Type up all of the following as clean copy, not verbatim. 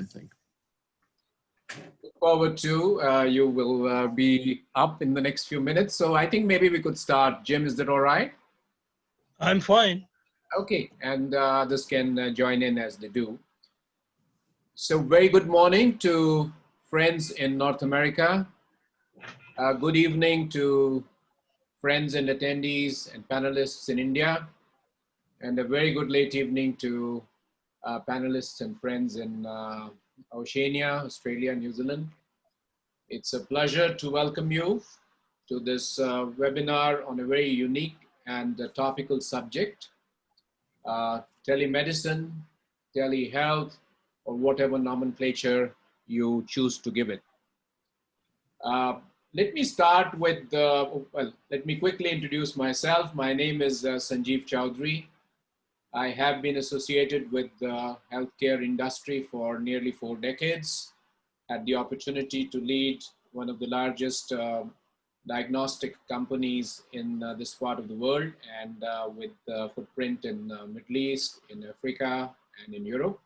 I think. Look forward to you will be up in the next few minutes. So I think maybe we could start. Jim, is that all right? I'm fine. Okay, and others can join in as they do. So very good morning to friends in North America. Good evening to friends and attendees and panelists in India. And a very good late evening to panelists and friends in Oceania, Australia, New Zealand. It's a pleasure to welcome you to this webinar on a very unique and topical subject, telemedicine, telehealth, or whatever nomenclature you choose to give it. Let me start with, well, let me quickly introduce myself. My name is Sanjeiiv Chaudhry. I have been associated with the healthcare industry for nearly 4 decades. Had the opportunity to lead one of the largest diagnostic companies in this part of the world, and with footprint in Middle East, in Africa, and in Europe.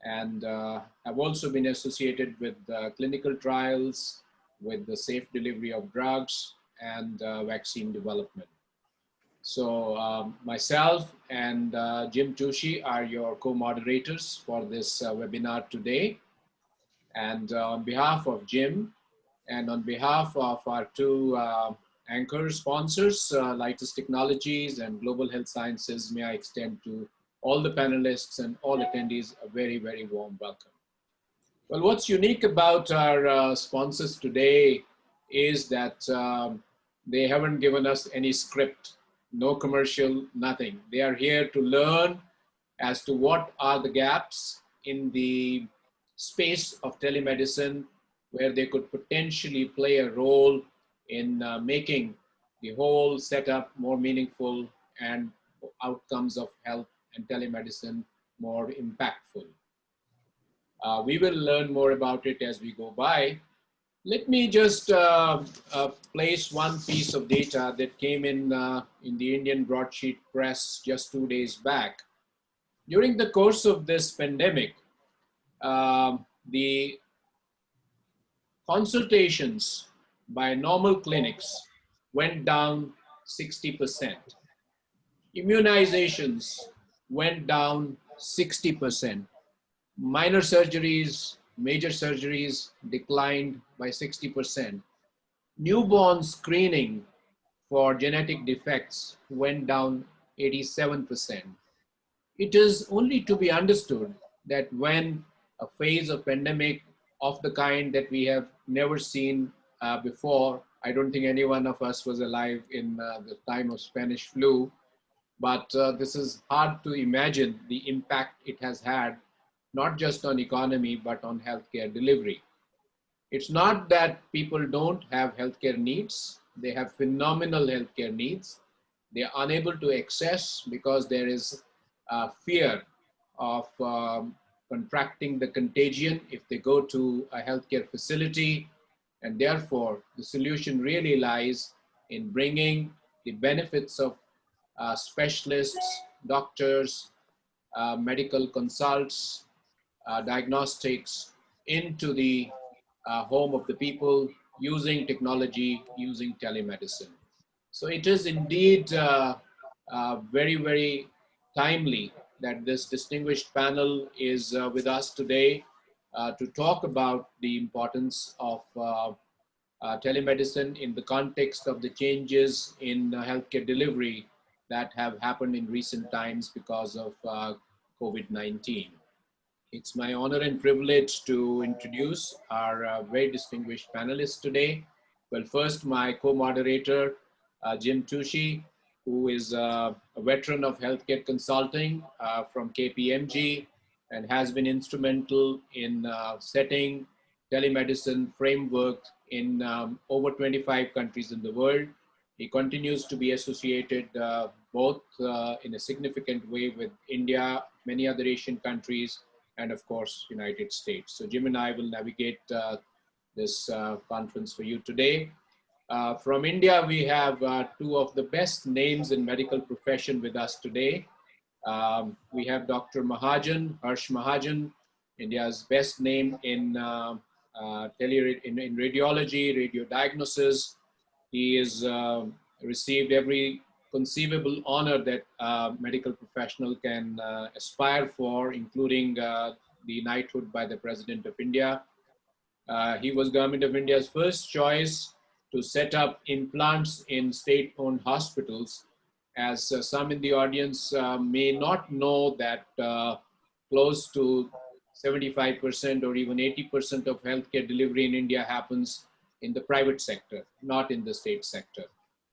And I've also been associated with clinical trials, with the safe delivery of drugs and vaccine development. So myself and Jim Tuchi are your co-moderators for this webinar today. And on behalf of Jim and on behalf of our 2 anchor sponsors, Lytus Technologies and Global Health Sciences, may I extend to all the panelists and all attendees a very, very warm welcome. Well, what's unique about our sponsors today is that they haven't given us any script, no commercial, nothing. They are here to learn as to what are the gaps in the space of telemedicine where they could potentially play a role in making the whole setup more meaningful and outcomes of health and telemedicine more impactful. We will learn more about it as we go by. Let me just place one piece of data that came in the Indian broadsheet press just 2 days back. During the course of this pandemic, the consultations by normal clinics went down 60%. Immunizations went down 60%. Minor surgeries, major surgeries declined by 60%. Newborn screening for genetic defects went down 87%. It is only to be understood that when a phase of pandemic of the kind that we have never seen before, I don't think any one of us was alive in the time of Spanish flu, but this is hard to imagine the impact it has had, not just on economy, but on healthcare delivery. It's not that people don't have healthcare needs. They have phenomenal healthcare needs. They are unable to access because there is fear of contracting the contagion if they go to a healthcare facility. And therefore, the solution really lies in bringing the benefits of specialists, doctors, medical consults, diagnostics into the home of the people using technology, using telemedicine. So it is indeed very, very timely that this distinguished panel is with us today to talk about the importance of telemedicine in the context of the changes in healthcare delivery that have happened in recent times because of COVID-19. It's my honor and privilege to introduce our very distinguished panelists today. Well, first, my co-moderator, Jim Tuchi, who is a veteran of healthcare consulting from KPMG and has been instrumental in setting telemedicine framework in over 25 countries in the world. He continues to be associated both in a significant way with India, many other Asian countries, and of course, United States. So Jim and I will navigate this conference for you today. From India, we have 2 of the best names in medical profession with us today. We have Dr. Mahajan, Harsh Mahajan, India's best name in in radiology, radio diagnosis. He has received every conceivable honor that a medical professional can aspire for, including the knighthood by the President of India. He was Government of India's first choice to set up implants in state-owned hospitals. As some in the audience may not know that close to 75% or even 80% of healthcare delivery in India happens in the private sector, not in the state sector.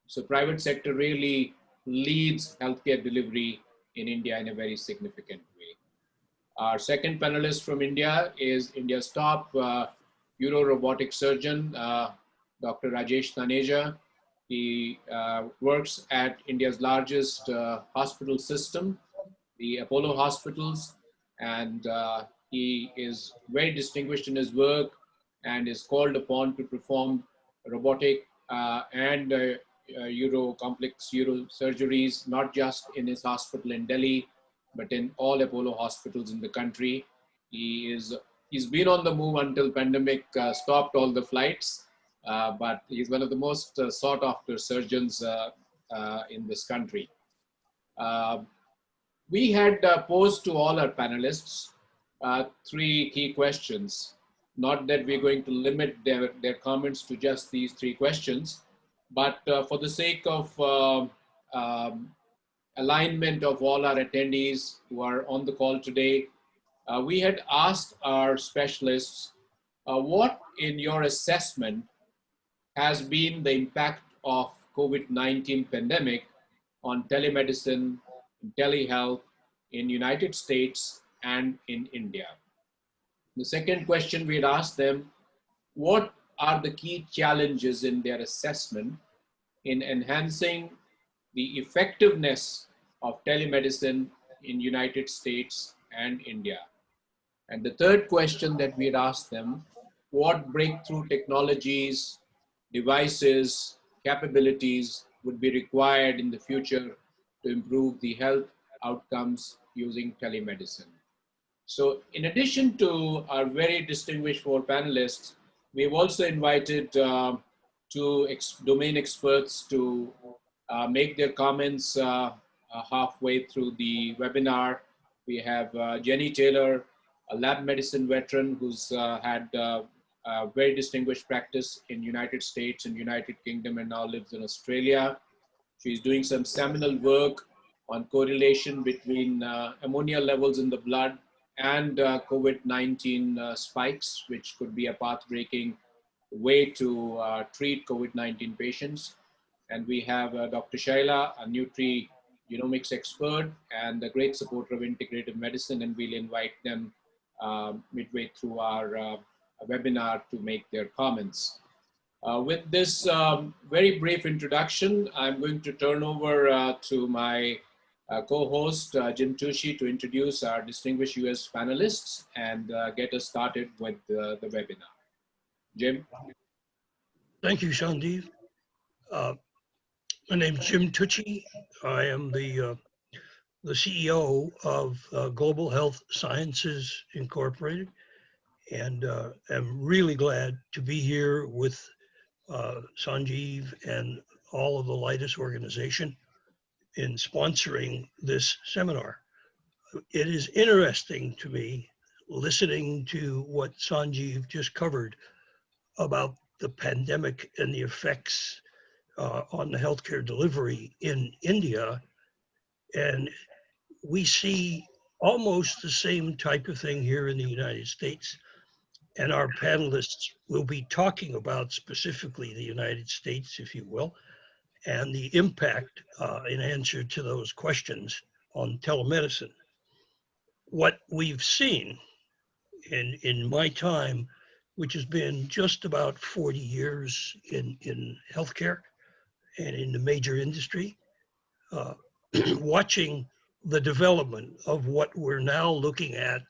So private sector really leads healthcare delivery in India in a very significant way. Our second panelist from India is India's top uro-robotic surgeon, Dr. Rajesh Taneja. He works at India's largest hospital system, the Apollo hospitals, and he is very distinguished in his work and is called upon to perform robotic and complex uro surgeries, not just in his hospital in Delhi, but in all Apollo hospitals in the country. He's been on the move until pandemic stopped all the flights, but he's one of the most sought after surgeons in this country. We had posed to all our panelists three key questions. Not that we're going to limit their comments to just these three questions, but for the sake of alignment of all our attendees who are on the call today, we had asked our specialists, what in your assessment has been the impact of COVID-19 pandemic on telemedicine, telehealth in United States and in India? The second question we'd asked them, what are the key challenges in their assessment in enhancing the effectiveness of telemedicine in United States and India? And the third question that we'd asked them, what breakthrough technologies, devices, capabilities would be required in the future to improve the health outcomes using telemedicine? So in addition to our very distinguished four panelists, we've also invited two domain experts to make their comments halfway through the webinar. We have Jenny Taylor, a lab medicine veteran who's had a very distinguished practice in United States and United Kingdom and now lives in Australia. She's doing some seminal work on correlation between ammonia levels in the blood and COVID-19 spikes, which could be a path-breaking way to treat COVID-19 patients. And we have Dr. Shailaa, a nutri-genomics expert and a great supporter of integrative medicine, and we'll invite them midway through our webinar to make their comments. With this very brief introduction, I'm going to turn over to my co-host, Jim Tuchi, to introduce our distinguished US panelists and get us started with the webinar. Jim? Thank you, Sanjeiiv. My name is Jim Tuchi. I am the CEO of Global Health Sciences Incorporated, and am really glad to be here with Sanjeiiv and all of the Lytus organization in sponsoring this seminar. It is interesting to me listening to what Sanjeiiv just covered about the pandemic and the effects on the healthcare delivery in India. And we see almost the same type of thing here in the United States. And our panelists will be talking about specifically the United States, if you will, and the impact in answer to those questions on telemedicine. What we've seen in my time, which has been just about 40 years in healthcare and in the major industry, watching the development of what we're now looking at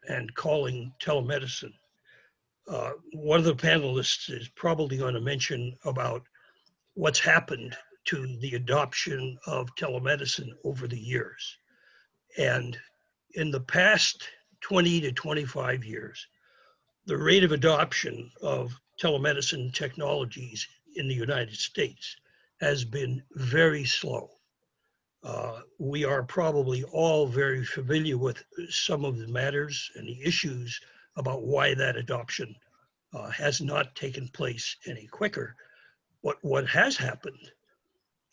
and calling telemedicine. One of the panelists is probably going to mention about what's happened to the adoption of telemedicine over the years. And in the past 20 to 25 years, the rate of adoption of telemedicine technologies in the United States has been very slow. We are probably all very familiar with some of the matters and the issues about why that adoption has not taken place any quicker. But what has happened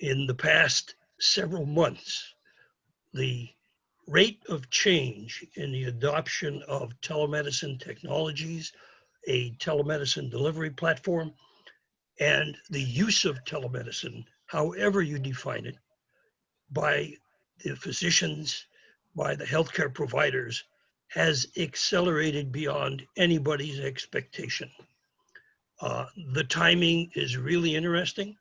in the past several months, the rate of change in the adoption of telemedicine technologies, a telemedicine delivery platform, and the use of telemedicine, however you define it, by the physicians, by the healthcare providers, has accelerated beyond anybody's expectation. The timing is really interesting.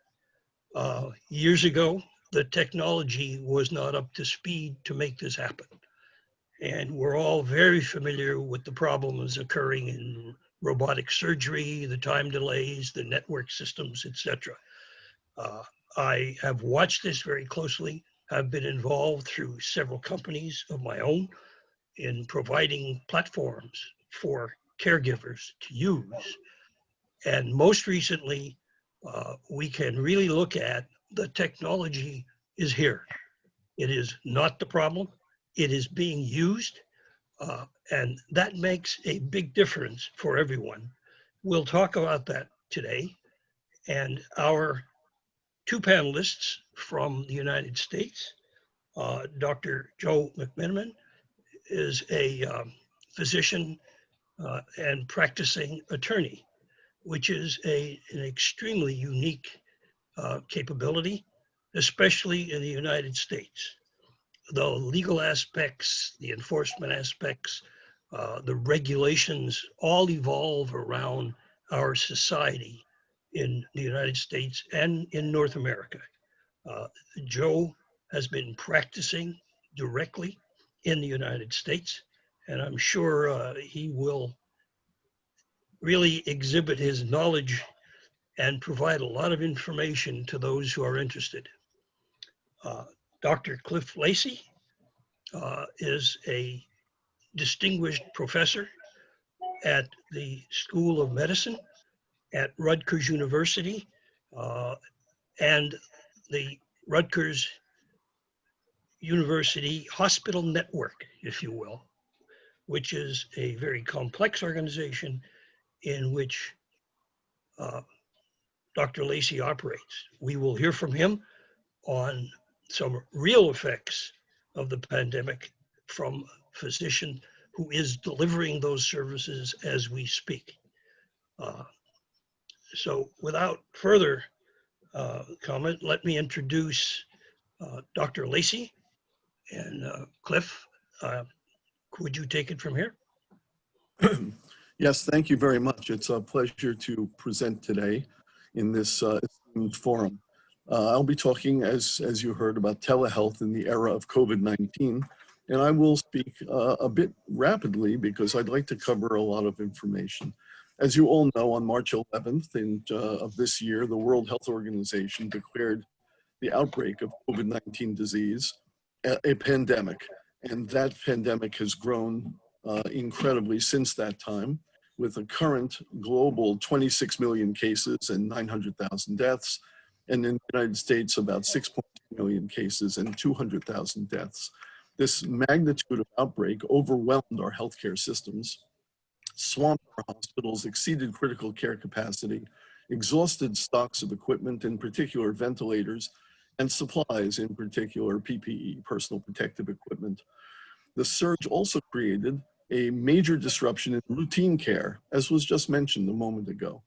Years ago, the technology was not up to speed to make this happen. And we're all very familiar with the problems occurring in robotic surgery, the time delays, the network systems, etc. I have watched this very closely. I've been involved through several companies of my own in providing platforms for caregivers to use. And most recently, we can really look at the technology is here. It is not the problem. It is being used. And that makes a big difference for everyone. We'll talk about that today. And our two panelists from the United States, Dr. Joe McMenamin is a physician and practicing attorney, which is an extremely unique capability, especially in the United States. The legal aspects, the enforcement aspects, the regulations all evolve around our society in the United States and in North America. Joe has been practicing directly in the United States, and I'm sure he will really exhibit his knowledge and provide a lot of information to those who are interested. Dr. Cliff Lacy is a distinguished professor at the School of Medicine at Rutgers University and the Rutgers University Hospital Network, if you will, which is a very complex organization in which Dr. Lacy operates. We will hear from him on some real effects of the pandemic from a physician who is delivering those services as we speak. So without further comment, let me introduce Dr. Lacy. And Cliff, would you take it from here? Yes, thank you very much. It's a pleasure to present today in this forum. I'll be talking, as you heard, about telehealth in the era of COVID-19, and I will speak a bit rapidly because I'd like to cover a lot of information. As you all know, on March 11th of this year, the World Health Organization declared the outbreak of COVID-19 disease a pandemic, and that pandemic has grown incredibly since that time, with a current global 26 million cases and 900,000 deaths, and in the United States about 6.2 million cases and 200,000 deaths. This magnitude of outbreak overwhelmed our healthcare systems, swamped our hospitals, exceeded critical care capacity, exhausted stocks of equipment, in particular ventilators, and supplies, in particular PPE, personal protective equipment. The surge also created a major disruption in routine care, as was just mentioned a moment ago,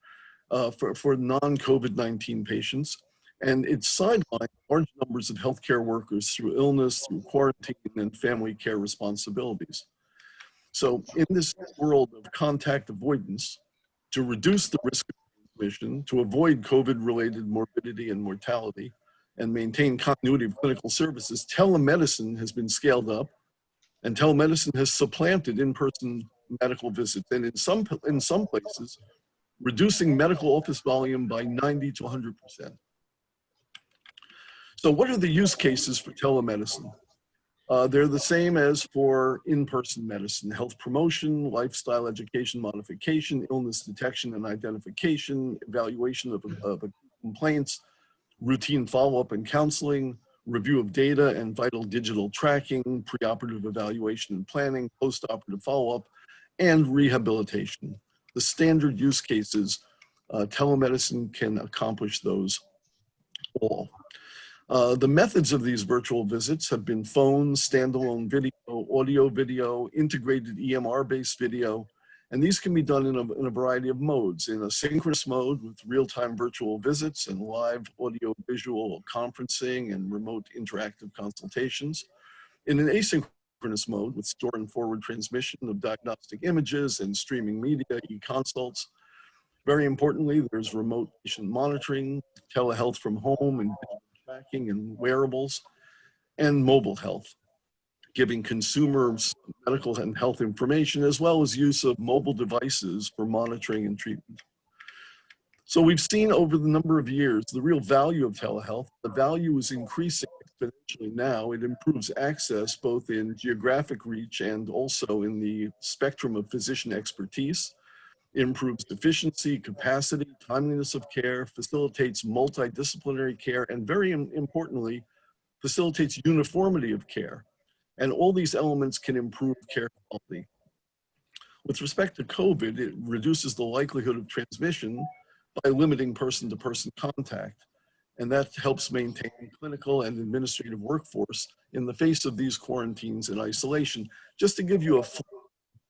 for non-COVID-19 patients. And it sidelined large numbers of healthcare workers through illness, through quarantine, and family care responsibilities. So in this world of contact avoidance, to reduce the risk of transmission, to avoid COVID-related morbidity and mortality, and maintain continuity of clinical services, telemedicine has been scaled up, and telemedicine has supplanted in-person medical visits, and in some places, reducing medical office volume by 90 to 100%. So what are the use cases for telemedicine? They're the same as for in-person medicine: health promotion, lifestyle education modification, illness detection and identification, evaluation of complaints, routine follow-up and counseling, review of data and vital digital tracking, preoperative evaluation and planning, post-operative follow-up, and rehabilitation. The standard use cases, telemedicine can accomplish those all. The methods of these virtual visits have been phone, standalone video, audio video, integrated EMR-based video, and these can be done in a variety of modes: in a synchronous mode with real-time virtual visits and live audio-visual conferencing and remote interactive consultations; in an asynchronous mode with store and forward transmission of diagnostic images and streaming media, e-consults. Very importantly, there's remote patient monitoring, telehealth from home, and digital tracking and wearables, and mobile health, giving consumers medical and health information, as well as use of mobile devices for monitoring and treatment. So we've seen over the number of years the real value of telehealth. The value is increasing exponentially now. It improves access both in geographic reach and also in the spectrum of physician expertise. It improves efficiency, capacity, timeliness of care, facilitates multidisciplinary care, and very importantly, facilitates uniformity of care. And all these elements can improve care quality. With respect to COVID, it reduces the likelihood of transmission by limiting person-to-person contact. And that helps maintain clinical and administrative workforce in the face of these quarantines and isolation. Just to give you a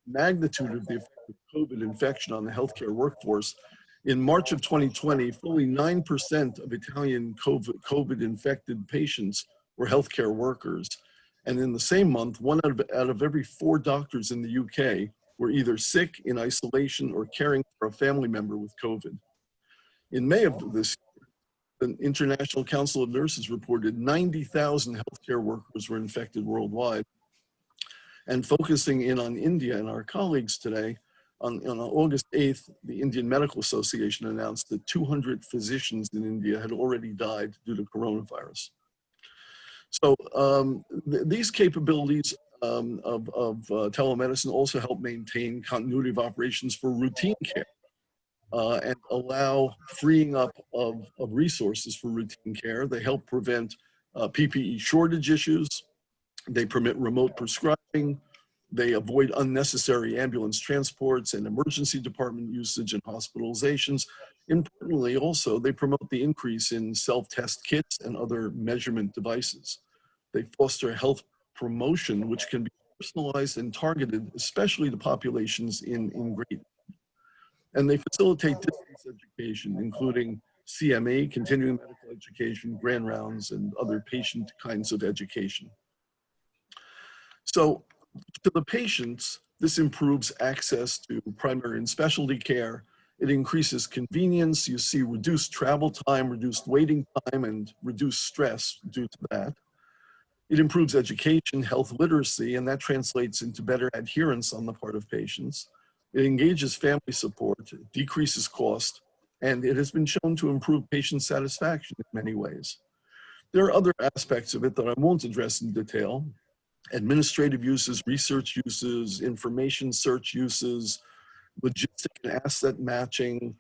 magnitude of the effect of COVID infection on the healthcare workforce, in March of 2020, fully 9% of Italian COVID-infected patients were healthcare workers. And in the same month, one out of every 4 doctors in the UK were either sick, in isolation, or caring for a family member with COVID. In May of this year, the International Council of Nurses reported 90,000 healthcare workers were infected worldwide. And focusing in on India and our colleagues today, on August 8th, the Indian Medical Association announced that 200 physicians in India had already died due to coronavirus. So these capabilities of telemedicine also help maintain continuity of operations for routine care and allow freeing up of resources for routine care. They help prevent PPE shortage issues. They permit remote prescribing. They avoid unnecessary ambulance transports and emergency department usage and hospitalizations. Importantly, also, they promote the increase in self-test kits and other measurement devices. They foster health promotion, which can be personalized and targeted, especially to populations in great need. And they facilitate distance education, including CME, continuing medical education, grand rounds, and other patient kinds of education. So to the patients, this improves access to primary and specialty care. It increases convenience. You see reduced travel time, reduced waiting time, and reduced stress due to that. It improves education, health literacy, and that translates into better adherence on the part of patients. It engages family support, decreases cost, and it has been shown to improve patient satisfaction in many ways. There are other aspects of it that I won't address in detail: administrative uses, research uses, information search uses, logistic and asset matching,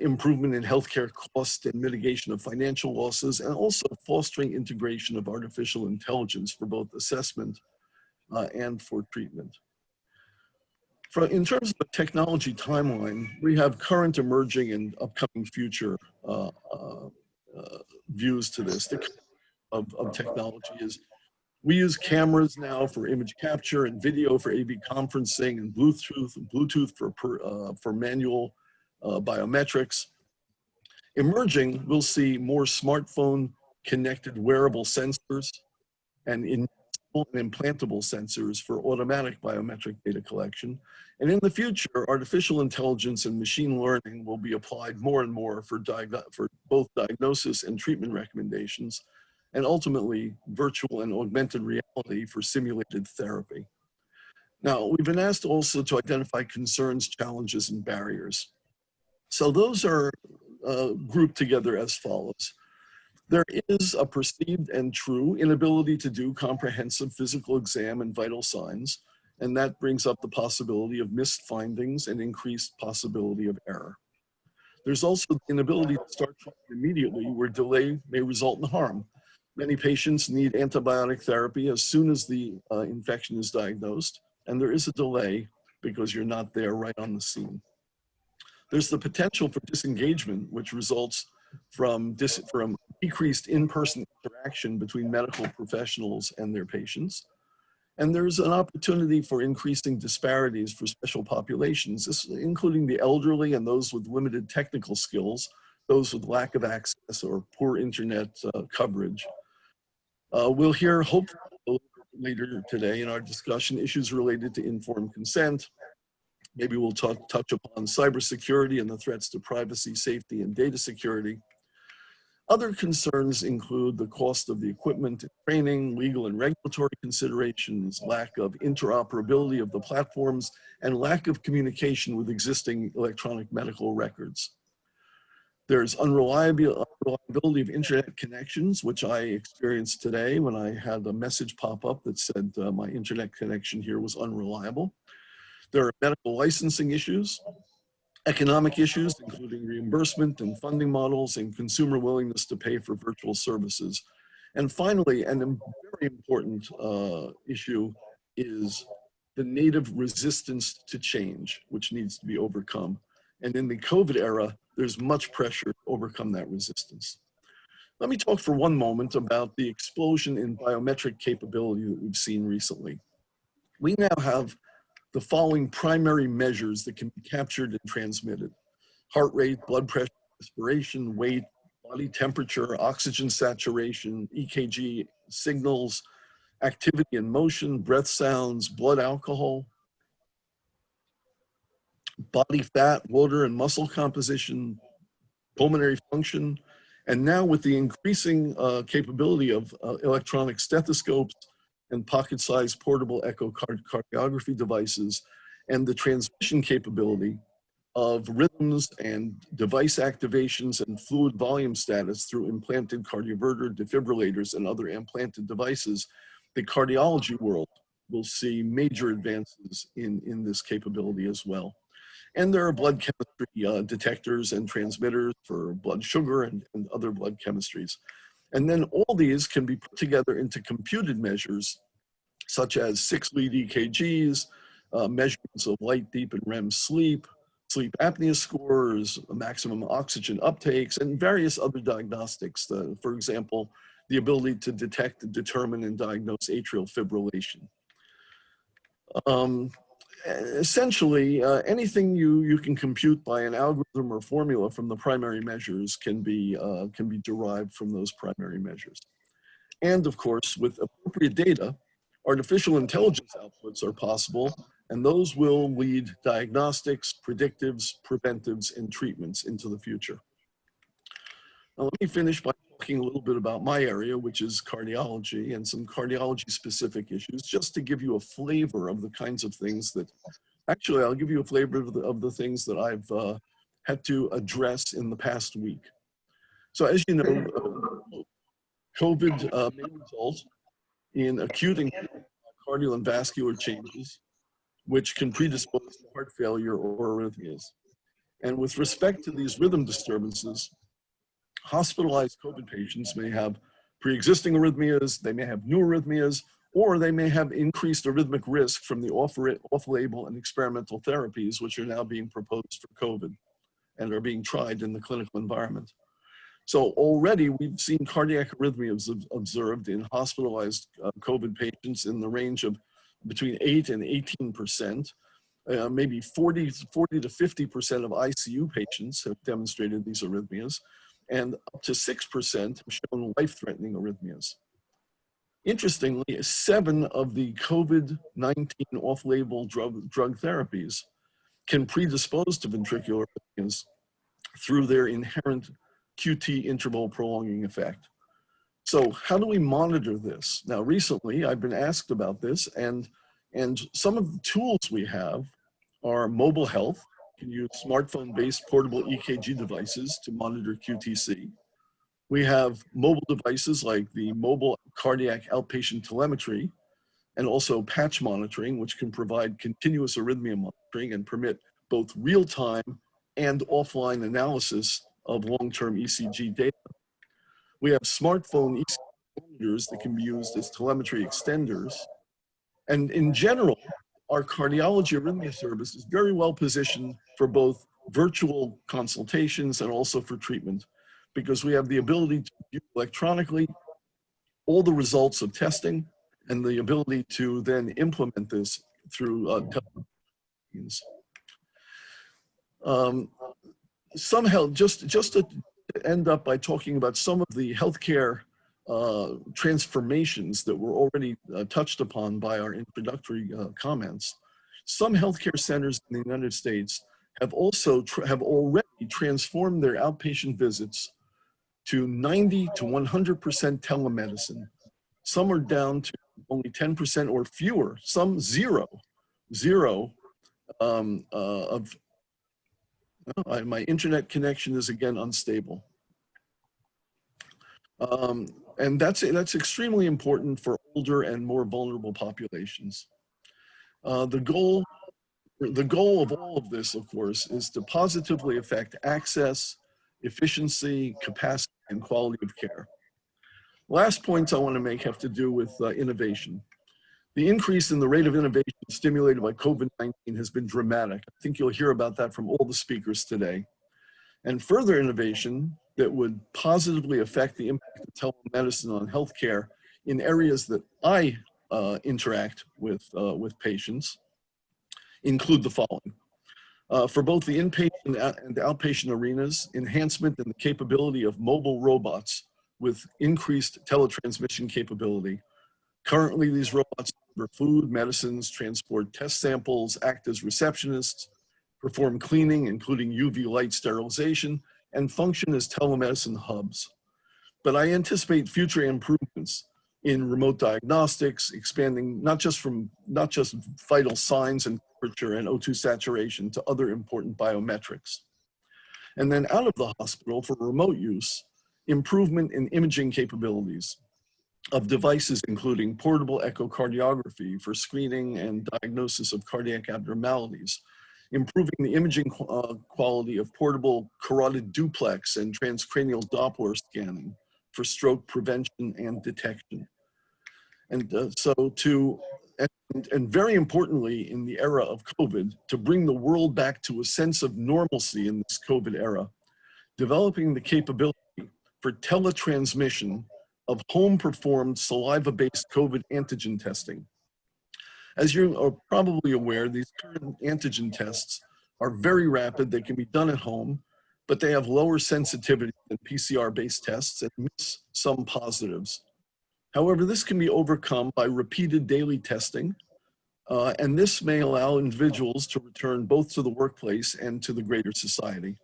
improvement in healthcare cost and mitigation of financial losses, and also fostering integration of artificial intelligence for both assessment and for treatment. In terms of the technology timeline, we have current, emerging, and upcoming future views to this. The of technology is we use cameras now for image capture and video for AV conferencing, and Bluetooth for manual biometrics. Emerging, we'll see more smartphone connected wearable sensors and implantable sensors for automatic biometric data collection. And in the future, artificial intelligence and machine learning will be applied more and more for both diagnosis and treatment recommendations, and ultimately virtual and augmented reality for simulated therapy. Now, we've been asked also to identify concerns, challenges, and barriers. So those are grouped together as follows. There is a perceived and true inability to do comprehensive physical exam and vital signs, and that brings up the possibility of missed findings and increased possibility of error. There's also the inability to start treatment immediately, where delay may result in harm. Many patients need antibiotic therapy as soon as the infection is diagnosed, and there is a delay because you're not there right on the scene. There's the potential for disengagement, which results from decreased in-person interaction between medical professionals and their patients. And there's an opportunity for increasing disparities for special populations, including the elderly and those with limited technical skills, those with lack of access or poor internet coverage. We'll hear, hopefully later today in our discussion, issues related to informed consent. Maybe we'll touch upon cybersecurity and the threats to privacy, safety, and data security. Other concerns include the cost of the equipment and training, legal and regulatory considerations, lack of interoperability of the platforms, and lack of communication with existing electronic medical records. There's unreliability of internet connections, which I experienced today when I had a message pop up that said my internet connection here was unreliable. There are medical licensing issues, economic issues, including reimbursement and funding models, and consumer willingness to pay for virtual services. And finally, and a very important issue is the native resistance to change, which needs to be overcome. And in the COVID era, there's much pressure to overcome that resistance. Let me talk for one moment about the explosion in biometric capability that we've seen recently. We now have the following primary measures that can be captured and transmitted: heart rate, blood pressure, respiration, weight, body temperature, oxygen saturation, EKG signals, activity and motion, breath sounds, blood alcohol, body fat, water and muscle composition, pulmonary function, and now with the increasing capability of electronic stethoscopes and pocket-sized portable echocardiography devices, and the transmission capability of rhythms and device activations and fluid volume status through implanted cardioverter defibrillators and other implanted devices, the cardiology world will see major advances in this capability as well. And there are blood chemistry detectors and transmitters for blood sugar and other blood chemistries. And then all these can be put together into computed measures, such as 6-lead EKGs, measurements of light, deep, and REM sleep, sleep apnea scores, maximum oxygen uptakes, and various other diagnostics. For example, the ability to detect, determine, and diagnose atrial fibrillation. Essentially, anything you can compute by an algorithm or formula from the primary measures can be derived from those primary measures. And of course, with appropriate data, artificial intelligence outputs are possible, and those will lead diagnostics, predictives, preventives, and treatments into the future. Now, let me finish by talking a little bit about my area, which is cardiology, and some cardiology-specific issues, just to give you a flavor of the kinds of things that, actually, I'll give you a flavor of the things that I've had to address in the past week. So as you know, COVID may result in acute and cardiac and vascular changes, which can predispose to heart failure or arrhythmias. And with respect to these rhythm disturbances, hospitalized COVID patients may have pre-existing arrhythmias, they may have new arrhythmias, or they may have increased arrhythmic risk from the off-label and experimental therapies, which are now being proposed for COVID and are being tried in the clinical environment. So already we've seen cardiac arrhythmias observed in hospitalized COVID patients in the range of between 8 and 18%. Maybe 40 to 50% of ICU patients have demonstrated these arrhythmias, and up to 6% have shown life-threatening arrhythmias. Interestingly, 7 of the COVID-19 off-label drug therapies can predispose to ventricular arrhythmias through their inherent QT interval prolonging effect. So how do we monitor this? Now, recently, I've been asked about this, and some of the tools we have are mobile health. You can use smartphone-based portable EKG devices to monitor QTC. We have mobile devices like the mobile cardiac outpatient telemetry and also patch monitoring, which can provide continuous arrhythmia monitoring and permit both real-time and offline analysis of long-term ECG data. We have smartphone ECG monitors that can be used as telemetry extenders. And in general, our cardiology arrhythmia service is very well positioned for both virtual consultations and also for treatment, because we have the ability to view electronically all the results of testing and the ability to then implement this through means. Somehow, just to end up by talking about some of the healthcare transformations that were already touched upon by our introductory comments. Some healthcare centers in the United States have also already transformed their outpatient visits to 90 to 100% telemedicine. Some are down to only 10% or fewer, some zero of, my internet connection is again unstable. And that's extremely important for older and more vulnerable populations. The goal of all of this, of course, is to positively affect access, efficiency, capacity, and quality of care. Last points I want to make have to do with innovation. The increase in the rate of innovation stimulated by COVID-19 has been dramatic. I think you'll hear about that from all the speakers today. And further innovation that would positively affect the impact of telemedicine on healthcare in areas that I interact with patients include the following. For both the inpatient and outpatient arenas, enhancement in the capability of mobile robots with increased teletransmission capability. Currently, these robots deliver food, medicines, transport test samples, act as receptionists, perform cleaning, including UV light sterilization, and function as telemedicine hubs. But I anticipate future improvements in remote diagnostics, expanding not just vital signs and temperature and O2 saturation to other important biometrics. And then out of the hospital for remote use, improvement in imaging capabilities of devices including portable echocardiography for screening and diagnosis of cardiac abnormalities, improving the imaging quality of portable carotid duplex and transcranial Doppler scanning for stroke prevention and detection. And and very importantly, in the era of COVID, to bring the world back to a sense of normalcy in this COVID era, developing the capability for teletransmission of home-performed saliva-based COVID antigen testing. As you are probably aware, these current antigen tests are very rapid. They can be done at home, but they have lower sensitivity than PCR-based tests and miss some positives. However, this can be overcome by repeated daily testing, and this may allow individuals to return both to the workplace and to the greater society.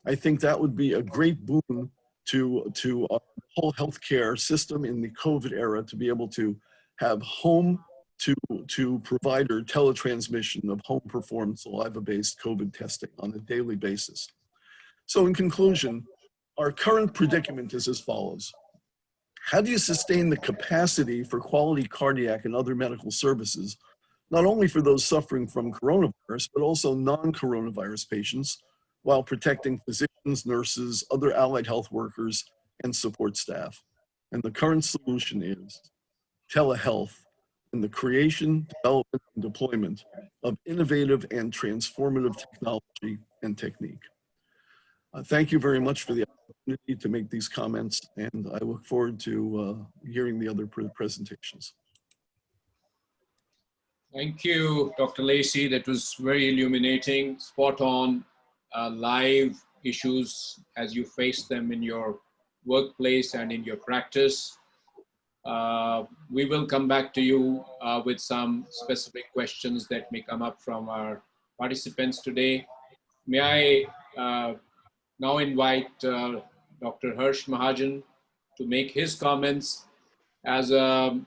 I think that would be a great boon to our whole healthcare system in the COVID era, to be able to have home to provider teletransmission of home-performed saliva-based COVID testing on a daily basis. So in conclusion, our current predicament is as follows. How do you sustain the capacity for quality cardiac and other medical services, not only for those suffering from coronavirus, but also non-coronavirus patients, while protecting physicians, nurses, other allied health workers, and support staff? And the current solution is telehealth and the creation, development, and deployment of innovative and transformative technology and technique. Thank you very much for the opportunity to make these comments, and I look forward to hearing the other presentations. Thank you, Dr. Lacy. That was very illuminating, spot on, live issues as you face them in your workplace and in your practice. We will come back to you with some specific questions that may come up from our participants today. May I now invite Dr. Harsh Mahajan to make his comments as a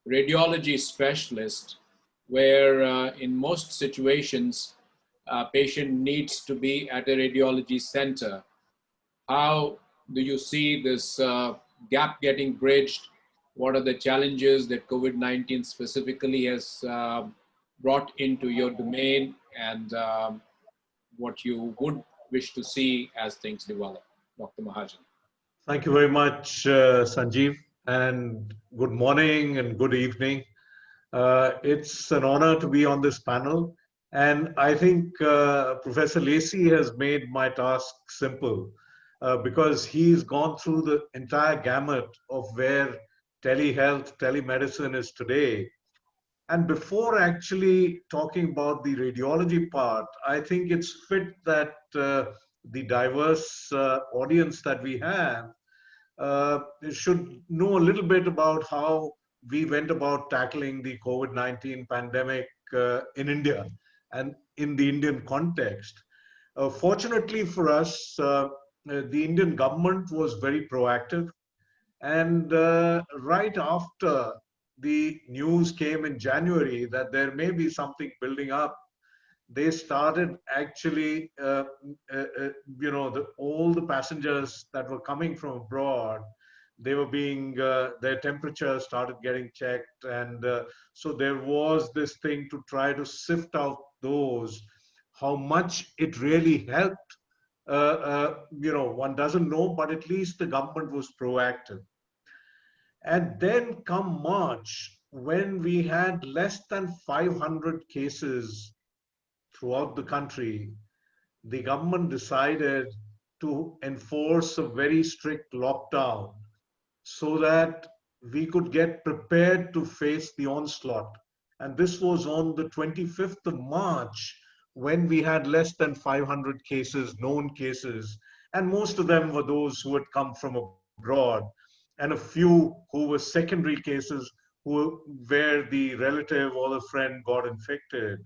radiology specialist, where in most situations, a patient needs to be at a radiology center. How do you see this gap getting bridged? What are the challenges that COVID-19 specifically has brought into your domain, and what you would wish to see as things develop? Dr. Mahajan. Thank you very much, Sanjeev, and good morning and good evening. It's an honor to be on this panel, and I think Professor Lacy has made my task simple because he's gone through the entire gamut of where telehealth, telemedicine is today. And before actually talking about the radiology part, I think it's fit that the diverse audience that we have should know a little bit about how we went about tackling the COVID-19 pandemic in India and in the Indian context. Fortunately for us, the Indian government was very proactive. And right after the news came in January that there may be something building up, they started actually, all the passengers that were coming from abroad, they were being, their temperature started getting checked. And so there was this thing to try to sift out those, how much it really helped. One doesn't know, but at least the government was proactive. And then come March, when we had less than 500 cases throughout the country, the government decided to enforce a very strict lockdown so that we could get prepared to face the onslaught. And this was on the 25th of March, when we had less than 500 cases, known cases, and most of them were those who had come from abroad, and a few who were secondary cases where the relative or the friend got infected.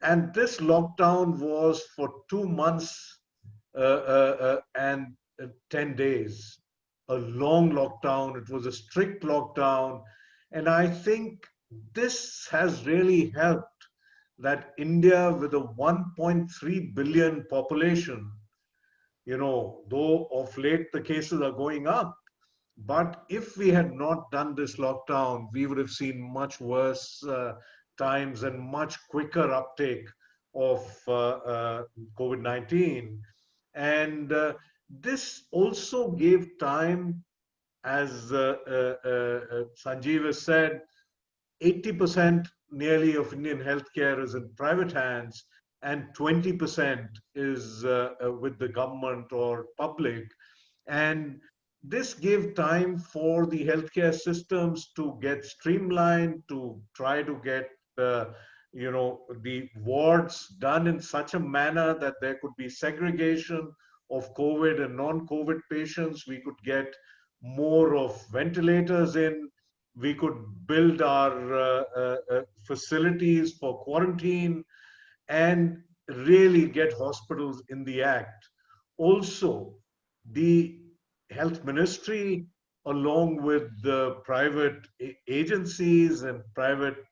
And this lockdown was for 2 months and 10 days, a long lockdown. It was a strict lockdown. And I think this has really helped that India, with a 1.3 billion population, though of late the cases are going up, but if we had not done this lockdown, we would have seen much worse times and much quicker uptake of COVID-19. And this also gave time, as Sanjeev has said, 80% nearly of Indian healthcare is in private hands, and 20% is with the government or public. And this gave time for the healthcare systems to get streamlined, to try to get the wards done in such a manner that there could be segregation of COVID and non-COVID patients. We could get more of ventilators in. We could build our facilities for quarantine and really get hospitals in the act. Also, the Health Ministry, along with the private agencies and private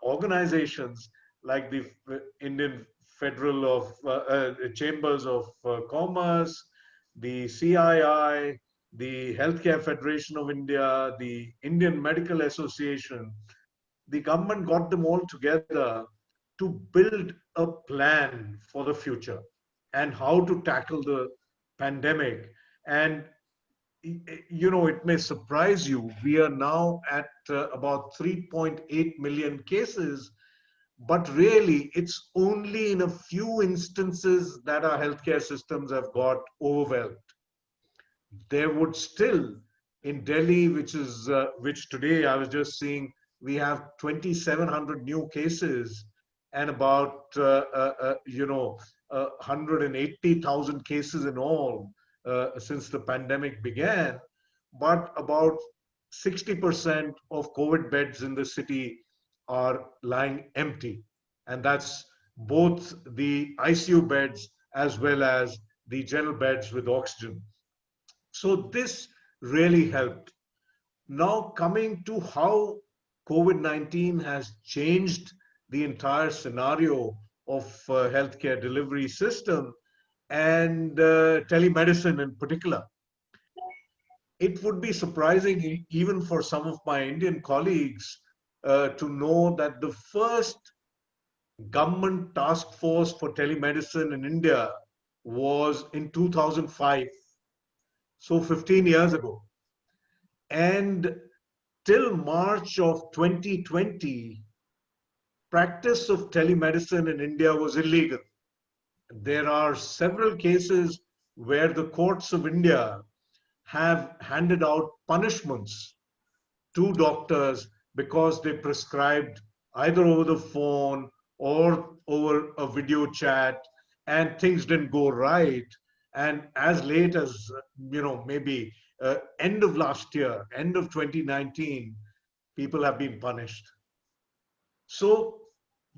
organizations like the Indian Federal of Chambers of Commerce, the CII, the Healthcare Federation of India, the Indian Medical Association, the government got them all together to build a plan for the future and how to tackle the pandemic. And it may surprise you, we are now at about 3.8 million cases, but really it's only in a few instances that our healthcare systems have got overwhelmed. There would still, in Delhi, which today I was just seeing, we have 2,700 new cases and about 180,000 cases in all since the pandemic began. But about 60% of COVID beds in the city are lying empty. And that's both the ICU beds as well as the general beds with oxygen. So this really helped. Now coming to how COVID-19 has changed the entire scenario of healthcare delivery system and telemedicine in particular. It would be surprising even for some of my Indian colleagues to know that the first government task force for telemedicine in India was in 2005, so 15 years ago. And till March of 2020, practice of telemedicine in India was illegal. There are several cases where the courts of India have handed out punishments to doctors because they prescribed either over the phone or over a video chat and things didn't go right. And as late as, maybe end of last year, end of 2019, people have been punished. So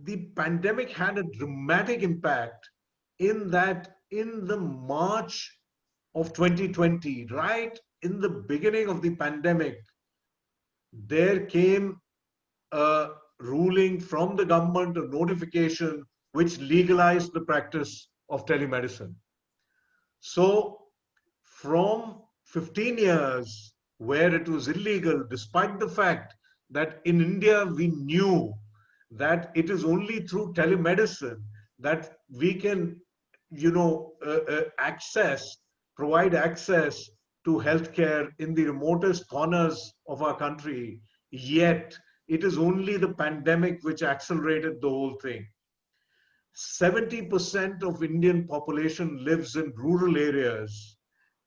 the pandemic had a dramatic impact in that in the March of 2020, right in the beginning of the pandemic, there came a ruling from the government, a notification which legalized the practice of telemedicine. So from 15 years where it was illegal, despite the fact that in India we knew that it is only through telemedicine that we can, provide access to healthcare in the remotest corners of our country. Yet it is only the pandemic which accelerated the whole thing. 70% of Indian population lives in rural areas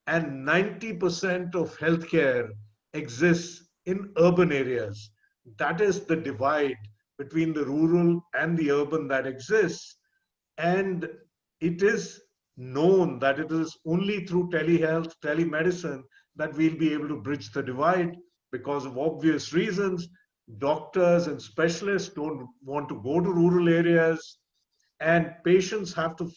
and 90% of healthcare exists in urban areas. That is the divide between the rural and the urban that exists. And it is known that it is only through telehealth, telemedicine, that we'll be able to bridge the divide because of obvious reasons. Doctors and specialists don't want to go to rural areas, and patients have to,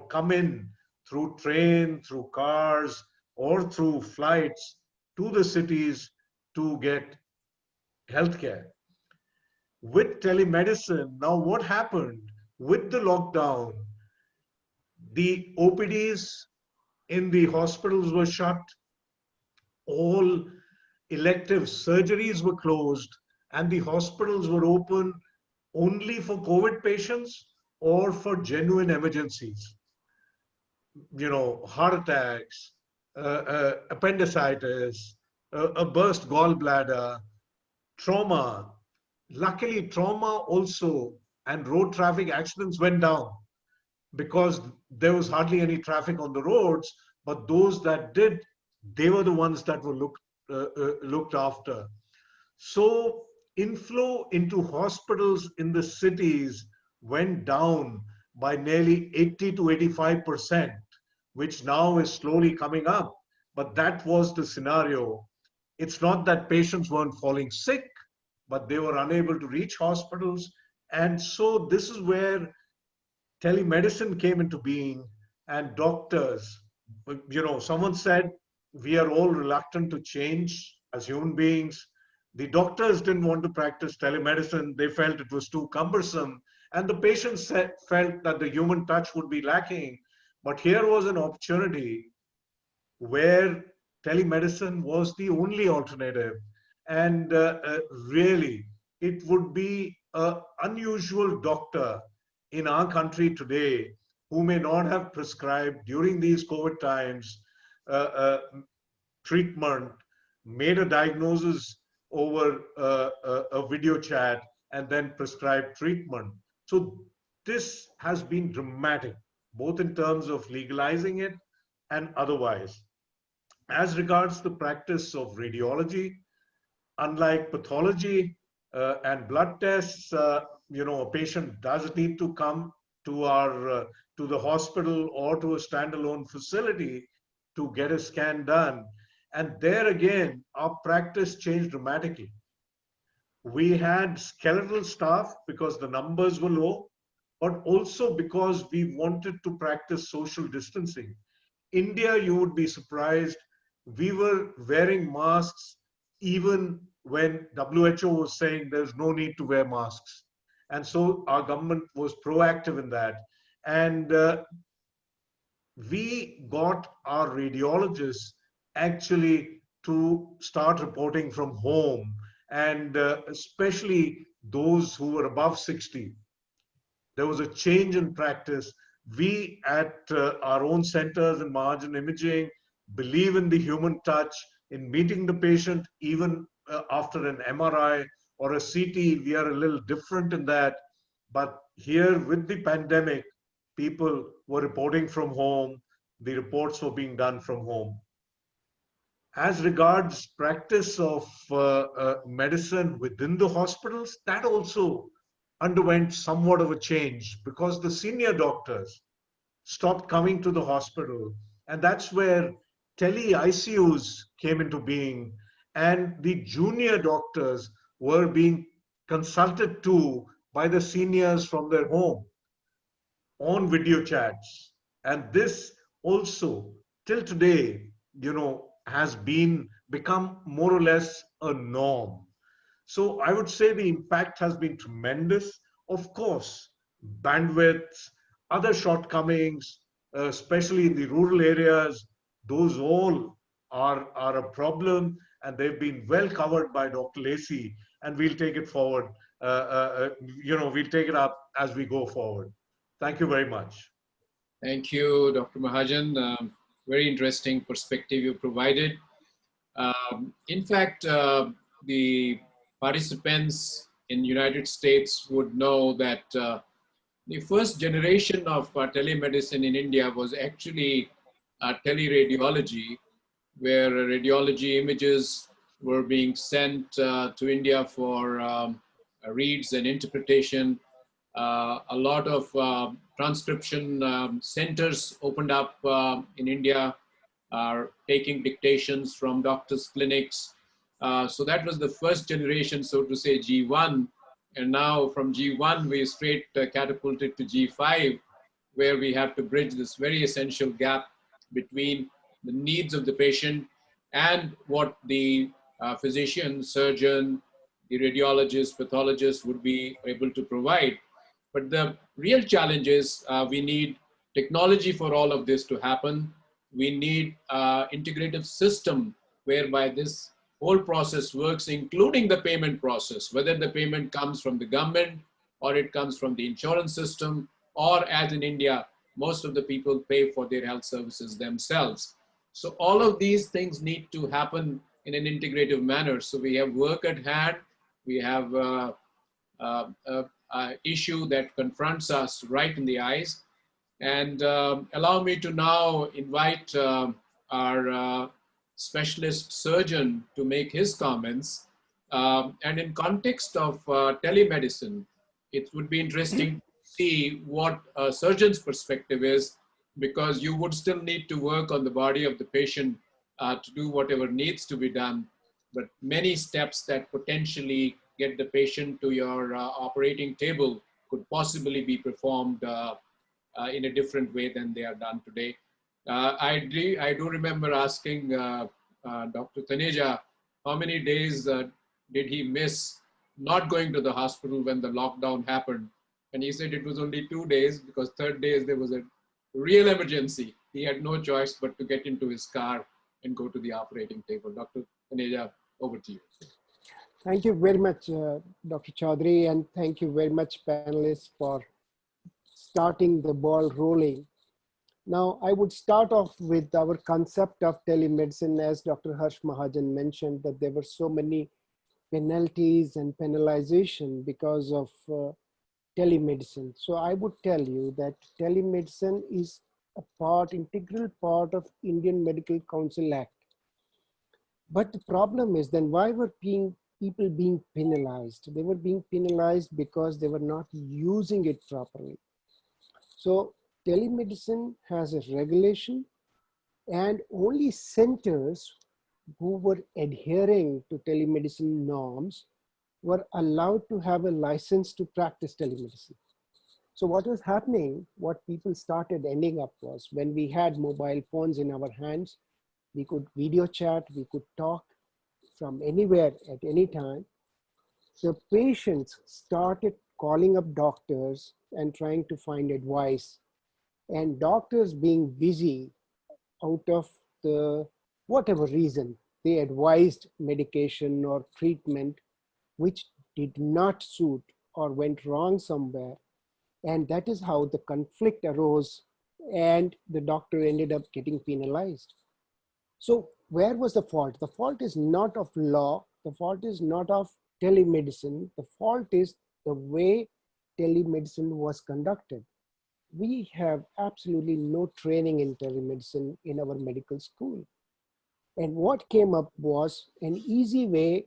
come in through train, through cars, or through flights to the cities to get healthcare. With telemedicine, now what happened with the lockdown? The OPDs in the hospitals were shut. All elective surgeries were closed, and the hospitals were open only for COVID patients or for genuine emergencies. Heart attacks, appendicitis, a burst gallbladder, trauma. Luckily, trauma also and road traffic accidents went down because there was hardly any traffic on the roads, but those that did, they were the ones that were looked after. So inflow into hospitals in the cities went down by nearly 80 to 85%, which now is slowly coming up. But that was the scenario. It's not that patients weren't falling sick, but they were unable to reach hospitals. And so this is where telemedicine came into being, and doctors, someone said, we are all reluctant to change as human beings. The doctors didn't want to practice telemedicine. They felt it was too cumbersome. And the patients felt that the human touch would be lacking. But here was an opportunity where telemedicine was the only alternative. And really, it would be an unusual doctor in our country today who may not have prescribed during these COVID times treatment, made a diagnosis over a video chat, and then prescribed treatment. So this has been dramatic, both in terms of legalizing it and otherwise. As regards the practice of radiology, unlike pathology and blood tests, a patient does need to come to to the hospital or to a standalone facility to get a scan done. And there again, our practice changed dramatically. We had skeletal staff because the numbers were low, but also because we wanted to practice social distancing. India, you would be surprised, we were wearing masks even when WHO was saying there's no need to wear masks. And so our government was proactive in that. And we got our radiologists actually to start reporting from home, and especially those who were above 60. There was a change in practice. We at our own centers in Mahajan Imaging believe in the human touch, in meeting the patient even after an MRI or a CT. We are a little different in that. But here with the pandemic, people were reporting from home. The reports were being done from home. As regards practice of medicine within the hospitals, that also underwent somewhat of a change because the senior doctors stopped coming to the hospital. And that's where tele ICUs came into being. And the junior doctors were being consulted to by the seniors from their home on video chats. And this also, till today, has become more or less a norm. So I would say the impact has been tremendous. Of course, bandwidth, other shortcomings, especially in the rural areas, those all are a problem, and they've been well covered by Dr. Lacy, and we'll take it forward. We'll take it up as we go forward. Thank you very much. Thank you, Dr. Mahajan. Very interesting perspective you provided. In fact, the participants in United States would know that the first generation of telemedicine in India was actually teleradiology, where radiology images were being sent to India for reads and interpretation. A lot of transcription centers opened up in India, taking dictations from doctors' clinics. So that was the first generation, so to say, G1. And now from G1, we straight catapulted to G5, where we have to bridge this very essential gap between the needs of the patient and what the physician, surgeon, the radiologist, pathologist would be able to provide. But the real challenge is we need technology for all of this to happen. We need an integrative system whereby this whole process works, including the payment process, whether the payment comes from the government or it comes from the insurance system, or as in India, most of the people pay for their health services themselves. So all of these things need to happen in an integrative manner. So we have work at hand. We have issue that confronts us right in the eyes. And allow me to now invite our specialist surgeon to make his comments. And in context of telemedicine, it would be interesting to see what a surgeon's perspective is, because you would still need to work on the body of the patient to do whatever needs to be done. But many steps that potentially get the patient to your operating table could possibly be performed in a different way than they are done today. I do remember asking Dr. Taneja, how many days did he miss not going to the hospital when the lockdown happened? And he said it was only 2 days, because third day there was a real emergency. He had no choice but to get into his car and go to the operating table. Dr. Taneja, over to you. Thank you very much, Dr. Chaudhry, and thank you very much, panelists, for starting the ball rolling. Now, I would start off with our concept of telemedicine. As Dr. Harsh Mahajan mentioned, that there were so many penalties and penalization because of telemedicine. So I would tell you that telemedicine is a integral part of Indian Medical Council Act. But the problem is, then why were people being penalized? They were being penalized because they were not using it properly. So telemedicine has a regulation, and only centers who were adhering to telemedicine norms were allowed to have a license to practice telemedicine. So what was happening, what people started ending up was, when we had mobile phones in our hands, we could video chat, we could talk from anywhere at any time. The patients started calling up doctors and trying to find advice, and doctors being busy out of the whatever reason, they advised medication or treatment which did not suit or went wrong somewhere. And that is how the conflict arose and the doctor ended up getting penalized. So where was the fault? The fault is not of law. The fault is not of telemedicine. The fault is the way telemedicine was conducted. We have absolutely no training in telemedicine in our medical school. And what came up was an easy way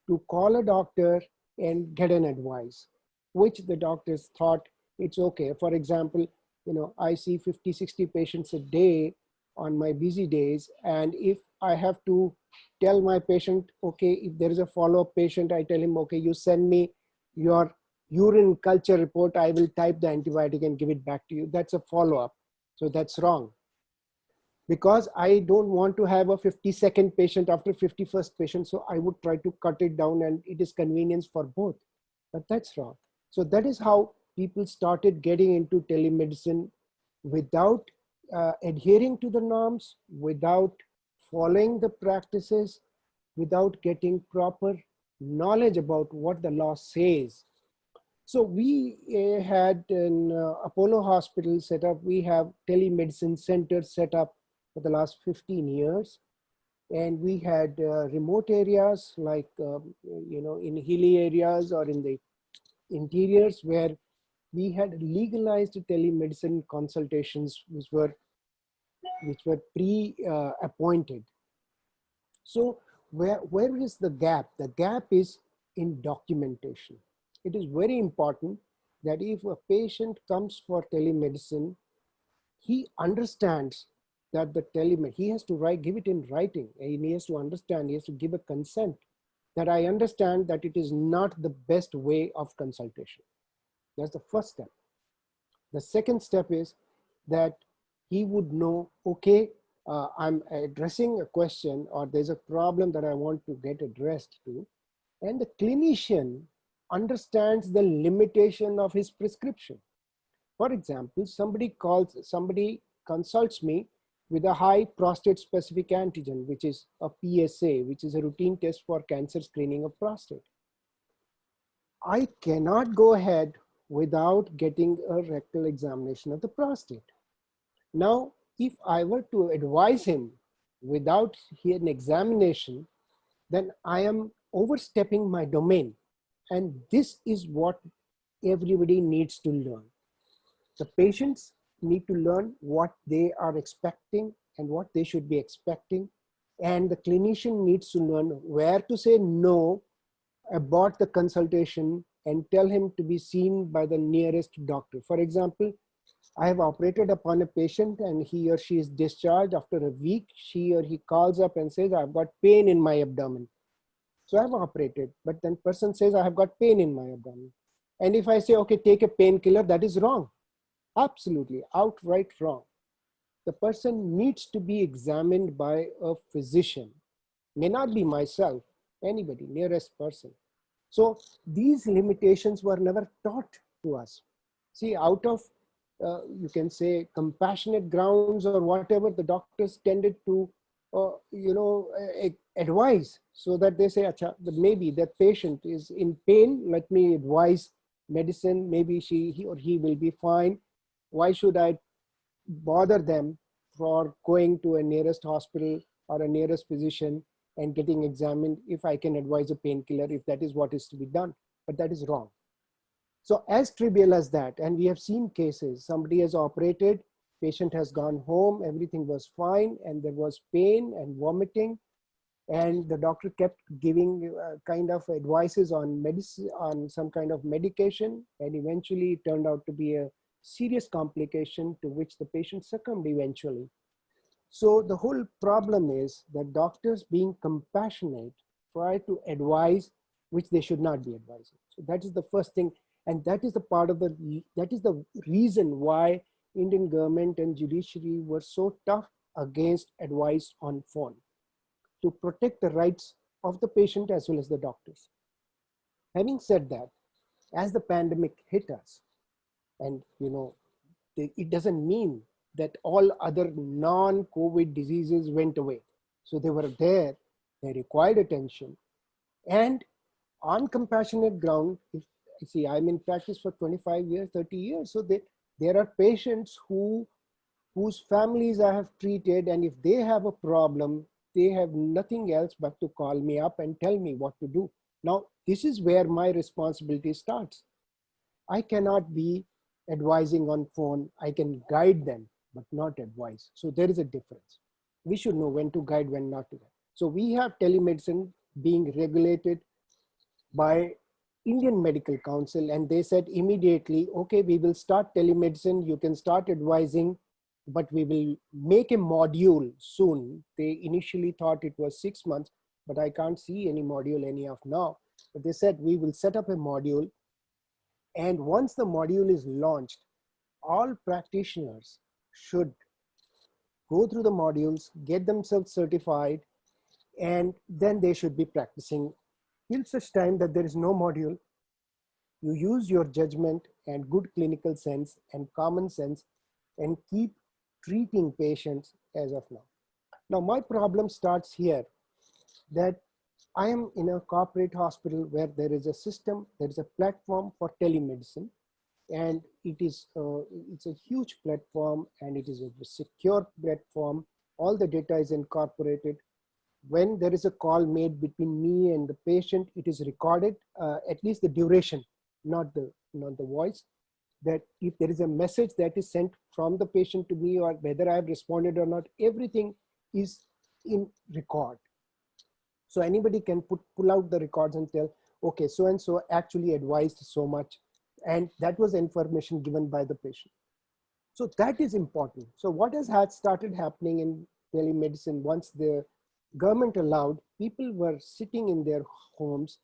to call a doctor and get an advice, which the doctors thought it's okay. For example, I see 50, 60 patients a day on my busy days. And if I have to tell my patient, okay, if there is a follow-up patient, I tell him, okay, you send me your urine culture report, I will type the antibiotic and give it back to you. That's a follow-up. So that's wrong. Because I don't want to have a 52nd patient after 51st patient. So I would try to cut it down and it is convenience for both. But that's wrong. So that is how people started getting into telemedicine without adhering to the norms, without following the practices, without getting proper knowledge about what the law says. So we had an Apollo Hospital set up. We have telemedicine centers set up for the last 15 years. And we had remote areas like, in hilly areas or in the interiors where we had legalized telemedicine consultations which were pre-appointed. So where is the gap? The gap is in documentation. It is very important that if a patient comes for telemedicine, he understands that he has to give it in writing, and he has to understand, he has to give a consent that I understand that it is not the best way of consultation. That's the first step. The second step is that he would know, okay, I'm addressing a question or there's a problem that I want to get addressed to, and the clinician understands the limitation of his prescription. For example, somebody consults me with a high prostate specific antigen, which is a PSA, which is a routine test for cancer screening of prostate. I cannot go ahead without getting a rectal examination of the prostate. Now, if I were to advise him without an examination, then I am overstepping my domain. And this is what everybody needs to learn. The patients need to learn what they are expecting and what they should be expecting. And the clinician needs to learn where to say no about the consultation and tell him to be seen by the nearest doctor. For example, I have operated upon a patient and he or she is discharged after a week. She or he calls up and says, I've got pain in my abdomen. So I've operated, but then person says, I have got pain in my abdomen. And if I say, okay, take a painkiller, that is wrong. Absolutely, outright wrong. The person needs to be examined by a physician. May not be myself, anybody, nearest person. So these limitations were never taught to us. See, out of, you can say, compassionate grounds or whatever, the doctors tended to, advise, so that they say, maybe that patient is in pain, let me advise medicine, maybe he or he will be fine. Why should I bother them for going to a nearest hospital or a nearest physician and getting examined if I can advise a painkiller, if that is what is to be done? But that is wrong. So as trivial as that, and we have seen cases, somebody has operated, patient has gone home, everything was fine, and there was pain and vomiting, and the doctor kept giving kind of advices on medicine, on some kind of medication, and eventually it turned out to be a serious complication to which the patient succumbed eventually. So the whole problem is that doctors, being compassionate, try to advise which they should not be advising. So that is the first thing, and that is the part of that is the reason why Indian government and judiciary were so tough against advice on phone, to protect the rights of the patient as well as the doctors. Having said that, As the pandemic hit us, and it doesn't mean that all other non-COVID diseases went away. So they were there, they required attention. And on compassionate ground, if you see, I'm in practice for 25 years, 30 years. So there are patients whose families I have treated, and if they have a problem, they have nothing else but to call me up and tell me what to do. Now, this is where my responsibility starts. I cannot be advising on phone. I can guide them, but not advise. So there is a difference. We should know when to guide, when not to guide. So we have telemedicine being regulated by Indian Medical Council, and they said immediately, okay, we will start telemedicine. You can start advising, but we will make a module soon. They initially thought it was 6 months, but I can't see any module any of now. But they said we will set up a module. And once the module is launched, all practitioners should go through the modules, get themselves certified, and then they should be practicing till such time that there is no module. You use your judgment and good clinical sense and common sense and keep treating patients as of now. Now, my problem starts here that I am in a corporate hospital where there is a system, there is a platform for telemedicine, and it's a huge platform, and it is a secure platform. All the data is incorporated. When there is a call made between me and the patient, it is recorded, at least the duration, not the voice. That if there is a message that is sent from the patient to me, or whether I have responded or not, everything is in record. So anybody can pull out the records and tell, okay, so-and-so actually advised so much. And that was information given by the patient. So that is important. So what has started happening in telemedicine, once the government allowed, people were sitting in their homes.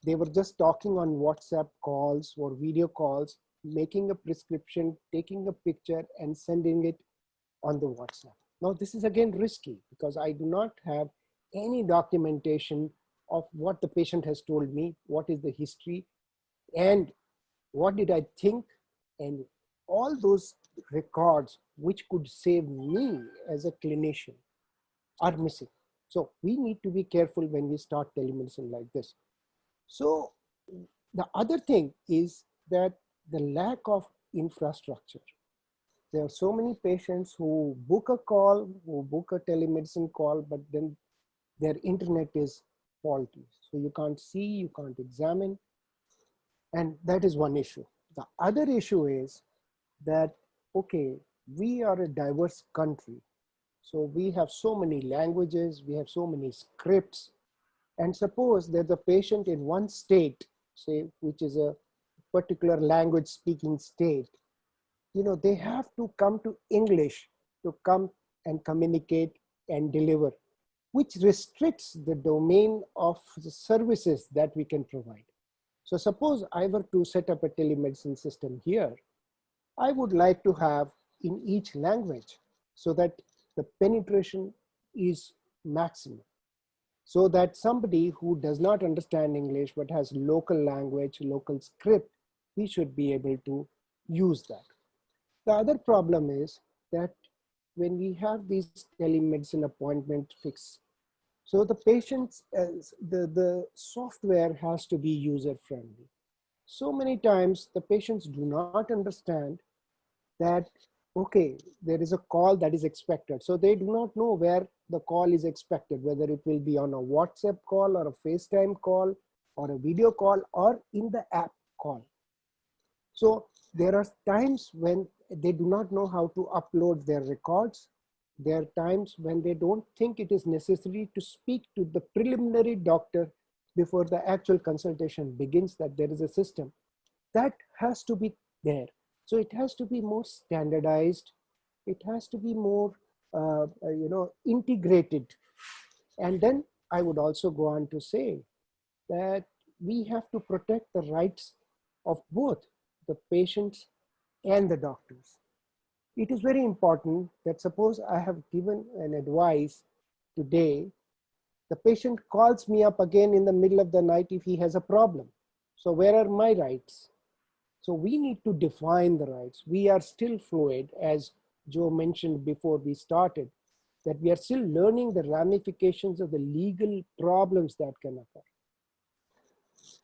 They were just talking on WhatsApp calls or video calls, making a prescription, taking a picture and sending it on the WhatsApp. Now this is again risky because I do not have any documentation of what the patient has told me, what is the history, and what did I think, and all those records which could save me as a clinician are missing. So we need to be careful when we start telemedicine like this. So the other thing is that the lack of infrastructure. There are so many patients who book a call, who book a telemedicine call, but then their internet is faulty. So you can't see, you can't examine. And that is one issue. The other issue is that, okay, we are a diverse country. So we have so many languages, we have so many scripts. And suppose there's a patient in one state, say, which is a particular language speaking state, they have to come to English to come and communicate and deliver, which restricts the domain of the services that we can provide. So suppose I were to set up a telemedicine system here, I would like to have in each language so that the penetration is maximum. So that somebody who does not understand English but has local language, local script, he should be able to use that. The other problem is that when we have these telemedicine appointment fixed, so the patients, the software has to be user friendly. So many times the patients do not understand that, okay, there is a call that is expected. So they do not know where the call is expected, whether it will be on a WhatsApp call or a FaceTime call or a video call or in the app call. So there are times when they do not know how to upload their records. There are times when they don't think it is necessary to speak to the preliminary doctor before the actual consultation begins, that there is a system that has to be there. So it has to be more standardized. It has to be more, integrated. And then I would also go on to say that we have to protect the rights of both the patients and the doctors. It is very important that suppose I have given an advice today, the patient calls me up again in the middle of the night if he has a problem. So where are my rights? So we need to define the rights. We are still fluid, as Joe mentioned before we started, that we are still learning the ramifications of the legal problems that can occur.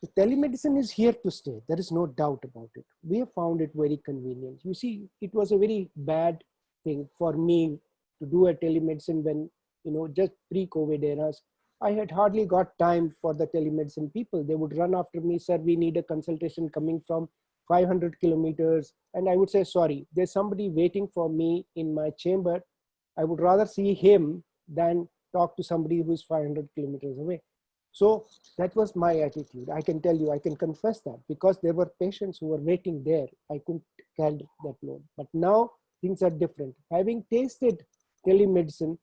The telemedicine is here to stay. There is no doubt about it. We have found it very convenient. You see, it was a very bad thing for me to do a telemedicine when, just pre-COVID eras. I had hardly got time for the telemedicine people. They would run after me, sir, we need a consultation coming from 500 kilometers. And I would say, sorry, there's somebody waiting for me in my chamber. I would rather see him than talk to somebody who is 500 kilometers away. So that was my attitude. I can tell you, I can confess that, because there were patients who were waiting there. I couldn't carry that load. But now things are different. Having tasted telemedicine,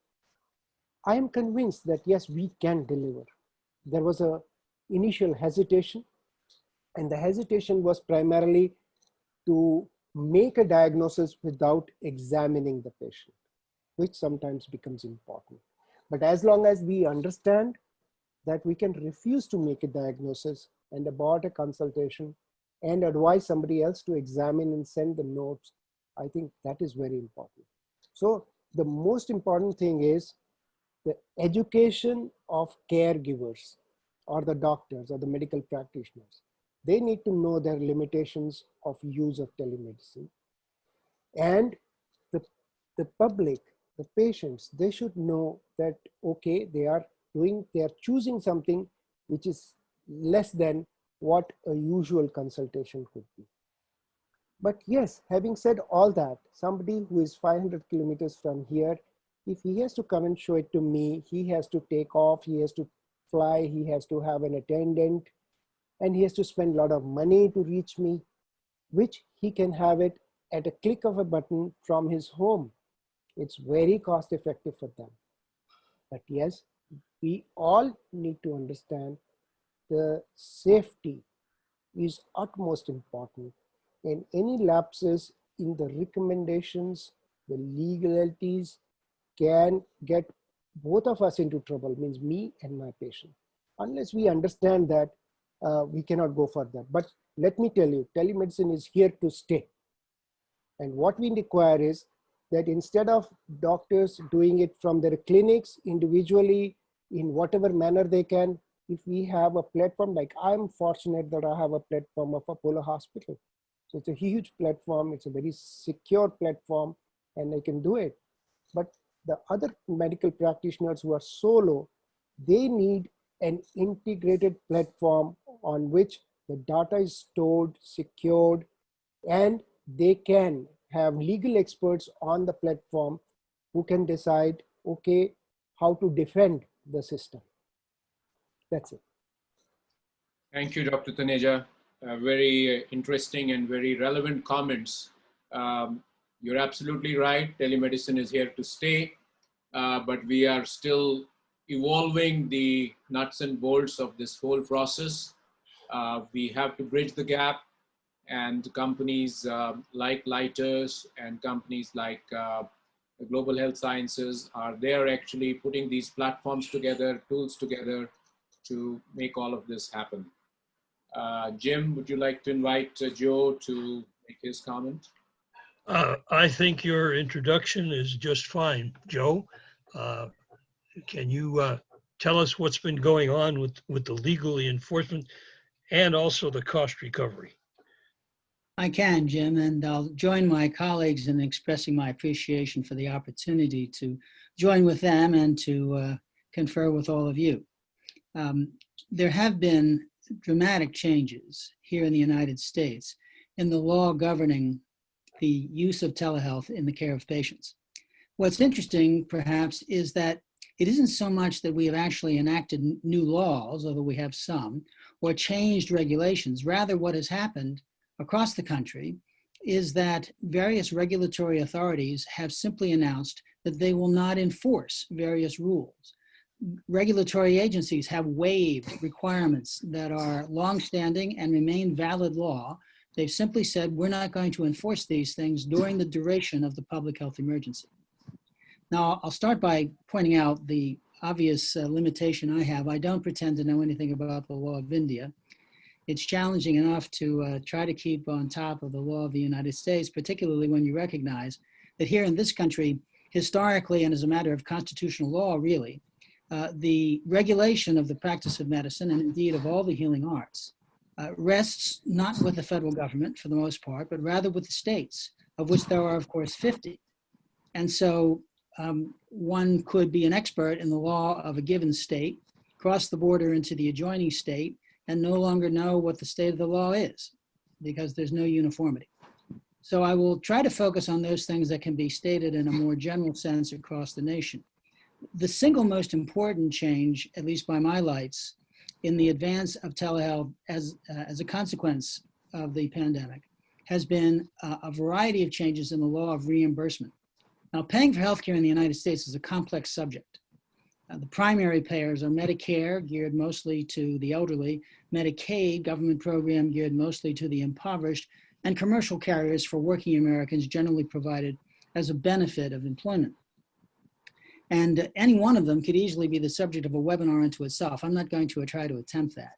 I am convinced that yes, we can deliver. There was a initial hesitation, and the hesitation was primarily to make a diagnosis without examining the patient, which sometimes becomes important. But as long as we understand that we can refuse to make a diagnosis and abort a consultation and advise somebody else to examine and send the notes, I think that is very important. So the most important thing is the education of caregivers or the doctors or the medical practitioners. They need to know their limitations of use of telemedicine. And the public, the patients, they should know that, okay, they are choosing something which is less than what a usual consultation could be. But yes, having said all that, somebody who is 500 kilometers from here, if he has to come and show it to me, he has to take off, he has to fly, he has to have an attendant, and he has to spend a lot of money to reach me, which he can have it at a click of a button from his home. It's very cost effective for them. But yes, we all need to understand the safety is utmost important, and any lapses in the recommendations, the legalities can get both of us into trouble, means me and my patient. Unless we understand that, we cannot go further. But let me tell you, telemedicine is here to stay. And what we require is that instead of doctors doing it from their clinics individually in whatever manner they can, if we have a platform, like I'm fortunate that I have a platform of Apollo Hospital. So it's a huge platform, it's a very secure platform, and I can do it. But the other medical practitioners who are solo, they need an integrated platform on which the data is stored, secured, and they can have legal experts on the platform who can decide, okay, how to defend the system. That's it. Thank you, Dr. Taneja. Very interesting and very relevant comments. You're absolutely right. Telemedicine is here to stay, but we are still evolving the nuts and bolts of this whole process. We have to bridge the gap, and companies like Lytus and companies like Global Health Sciences are there actually putting these platforms together, tools together to make all of this happen. Jim, would you like to invite Joe to make his comment? I think your introduction is just fine, Joe. Can you tell us what's been going on with the legal enforcement and also the cost recovery? I can, Jim, and I'll join my colleagues in expressing my appreciation for the opportunity to join with them and to confer with all of you. There have been dramatic changes here in the United States in the law governing the use of telehealth in the care of patients. What's interesting, perhaps, is that it isn't so much that we have actually enacted new laws, although we have some, or changed regulations. Rather, what has happened across the country is that various regulatory authorities have simply announced that they will not enforce various rules. Regulatory agencies have waived requirements that are longstanding and remain valid law. They've simply said, we're not going to enforce these things during the duration of the public health emergency. Now, I'll start by pointing out the obvious limitation I have. I don't pretend to know anything about the law of India. it's challenging enough to try to keep on top of the law of the United States, particularly when you recognize that here in this country, historically and as a matter of constitutional law, really, the regulation of the practice of medicine and indeed of all the healing arts rests not with the federal government for the most part, but rather with the states, of which there are, of course, 50. And so one could be an expert in the law of a given state, cross the border into the adjoining state, and no longer know what the state of the law is because there's no uniformity. So I will try to focus on those things that can be stated in a more general sense across the nation. The single most important change, at least by my lights, in the advance of telehealth as a consequence of the pandemic has been a variety of changes in the law of reimbursement. Now, paying for healthcare in the United States is a complex subject. The primary payers are Medicare, geared mostly to the elderly, Medicaid, government program geared mostly to the impoverished, and commercial carriers for working Americans generally provided as a benefit of employment. And any one of them could easily be the subject of a webinar unto itself. I'm not going to try to attempt that.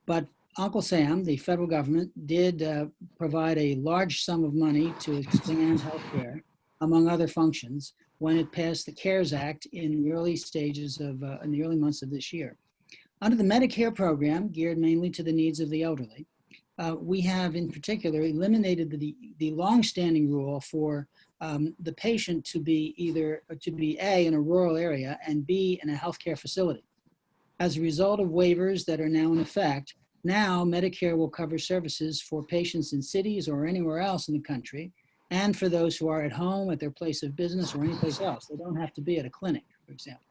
But Uncle Sam, the federal government, did provide a large sum of money to expand healthcare, among other functions, when it passed the CARES Act in the early stages of, in the early months of this year. Under the Medicare program, geared mainly to the needs of the elderly, we have in particular eliminated the longstanding rule for the patient to be either A, in a rural area, and B, in a healthcare facility. As a result of waivers that are now in effect, now Medicare will cover services for patients in cities or anywhere else in the country, and for those who are at home, at their place of business, or anyplace else. They don't have to be at a clinic, for example.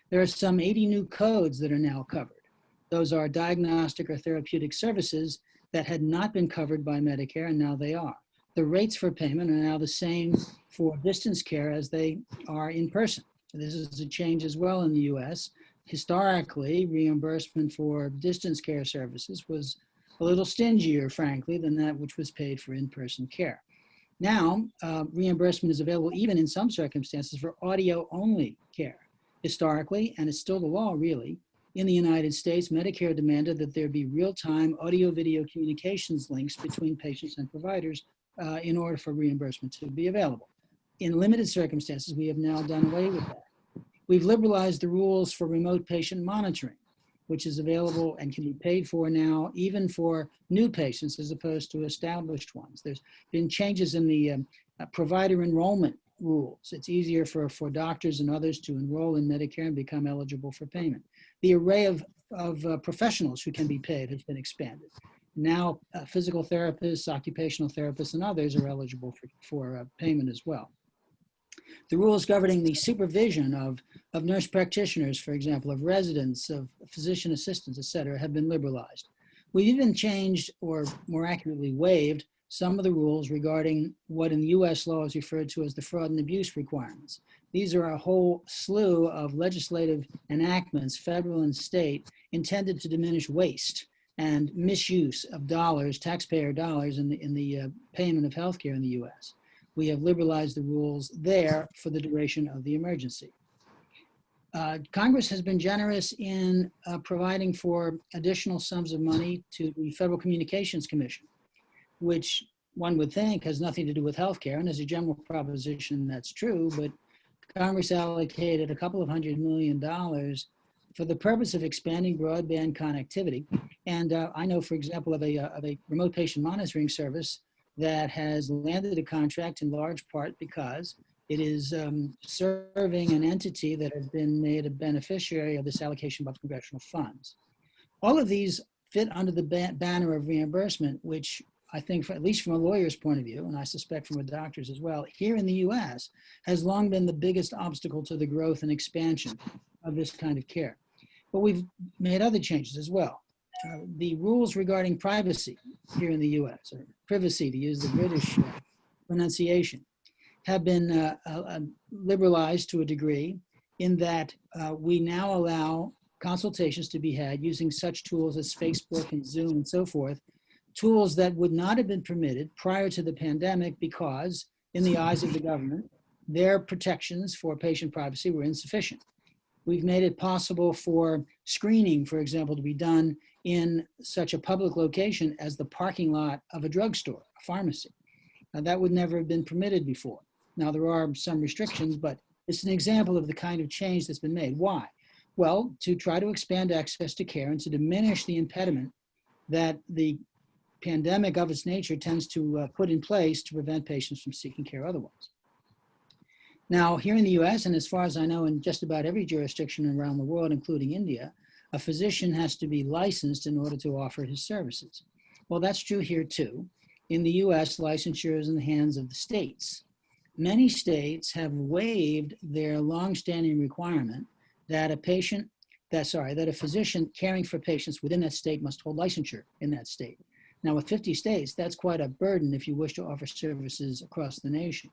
There are some 80 new codes that are now covered. Those are diagnostic or therapeutic services that had not been covered by Medicare, and now they are. The rates for payment are now the same for distance care as they are in person. This is a change as well in the US. Historically, reimbursement for distance care services was a little stingier, frankly, than that which was paid for in-person care. Now, reimbursement is available even in some circumstances for audio-only care. Historically, and it's still the law really, in the United States, Medicare demanded that there be real-time audio-video communications links between patients and providers in order for reimbursement to be available. In limited circumstances, we have now done away with that. We've liberalized the rules for remote patient monitoring, which is available and can be paid for now, even for new patients as opposed to established ones. There's been changes in the provider enrollment rules. It's easier for doctors and others to enroll in Medicare and become eligible for payment. The array of professionals who can be paid has been expanded. Now, physical therapists, occupational therapists, and others are eligible for payment as well. The rules governing the supervision of nurse practitioners, for example, of residents, of physician assistants, et cetera, have been liberalized. We've even changed, or more accurately waived, some of the rules regarding what in the US law is referred to as the fraud and abuse requirements. These are a whole slew of legislative enactments, federal and state, intended to diminish waste and misuse of dollars, taxpayer dollars, in the payment of healthcare in the US. We have liberalized the rules there for the duration of the emergency. Congress has been generous in providing for additional sums of money to the Federal Communications Commission, which one would think has nothing to do with healthcare, and as a general proposition, that's true, but Congress allocated a couple of $100 million for the purpose of expanding broadband connectivity. And I know, for example, of a remote patient monitoring service that has landed a contract in large part because it is serving an entity that has been made a beneficiary of this allocation of congressional funds. All of these fit under the banner of reimbursement, which I think, at least from a lawyer's point of view, and I suspect from a doctor's as well, here in the US, has long been the biggest obstacle to the growth and expansion of this kind of care. But we've made other changes as well. The rules regarding privacy here in the US, or privacy to use the British pronunciation, have been liberalized to a degree in that we now allow consultations to be had using such tools as Facebook and Zoom and so forth, tools that would not have been permitted prior to the pandemic because, in the eyes of the government, their protections for patient privacy were insufficient. We've made it possible for screening, for example, to be done in such a public location as the parking lot of a drugstore, a pharmacy. That would never have been permitted before. Now, there are some restrictions, but it's an example of the kind of change that's been made. Why? Well, to try to expand access to care and to diminish the impediment that the pandemic of its nature tends to put in place to prevent patients from seeking care otherwise. Now, here in the US, and as far as I know, in just about every jurisdiction around the world, including India, a physician has to be licensed in order to offer his services. Well, that's true here too. In the US, licensure is in the hands of the states. Many states have waived their longstanding requirement that a physician caring for patients within that state must hold licensure in that state. Now, with 50 states, that's quite a burden if you wish to offer services across the nation.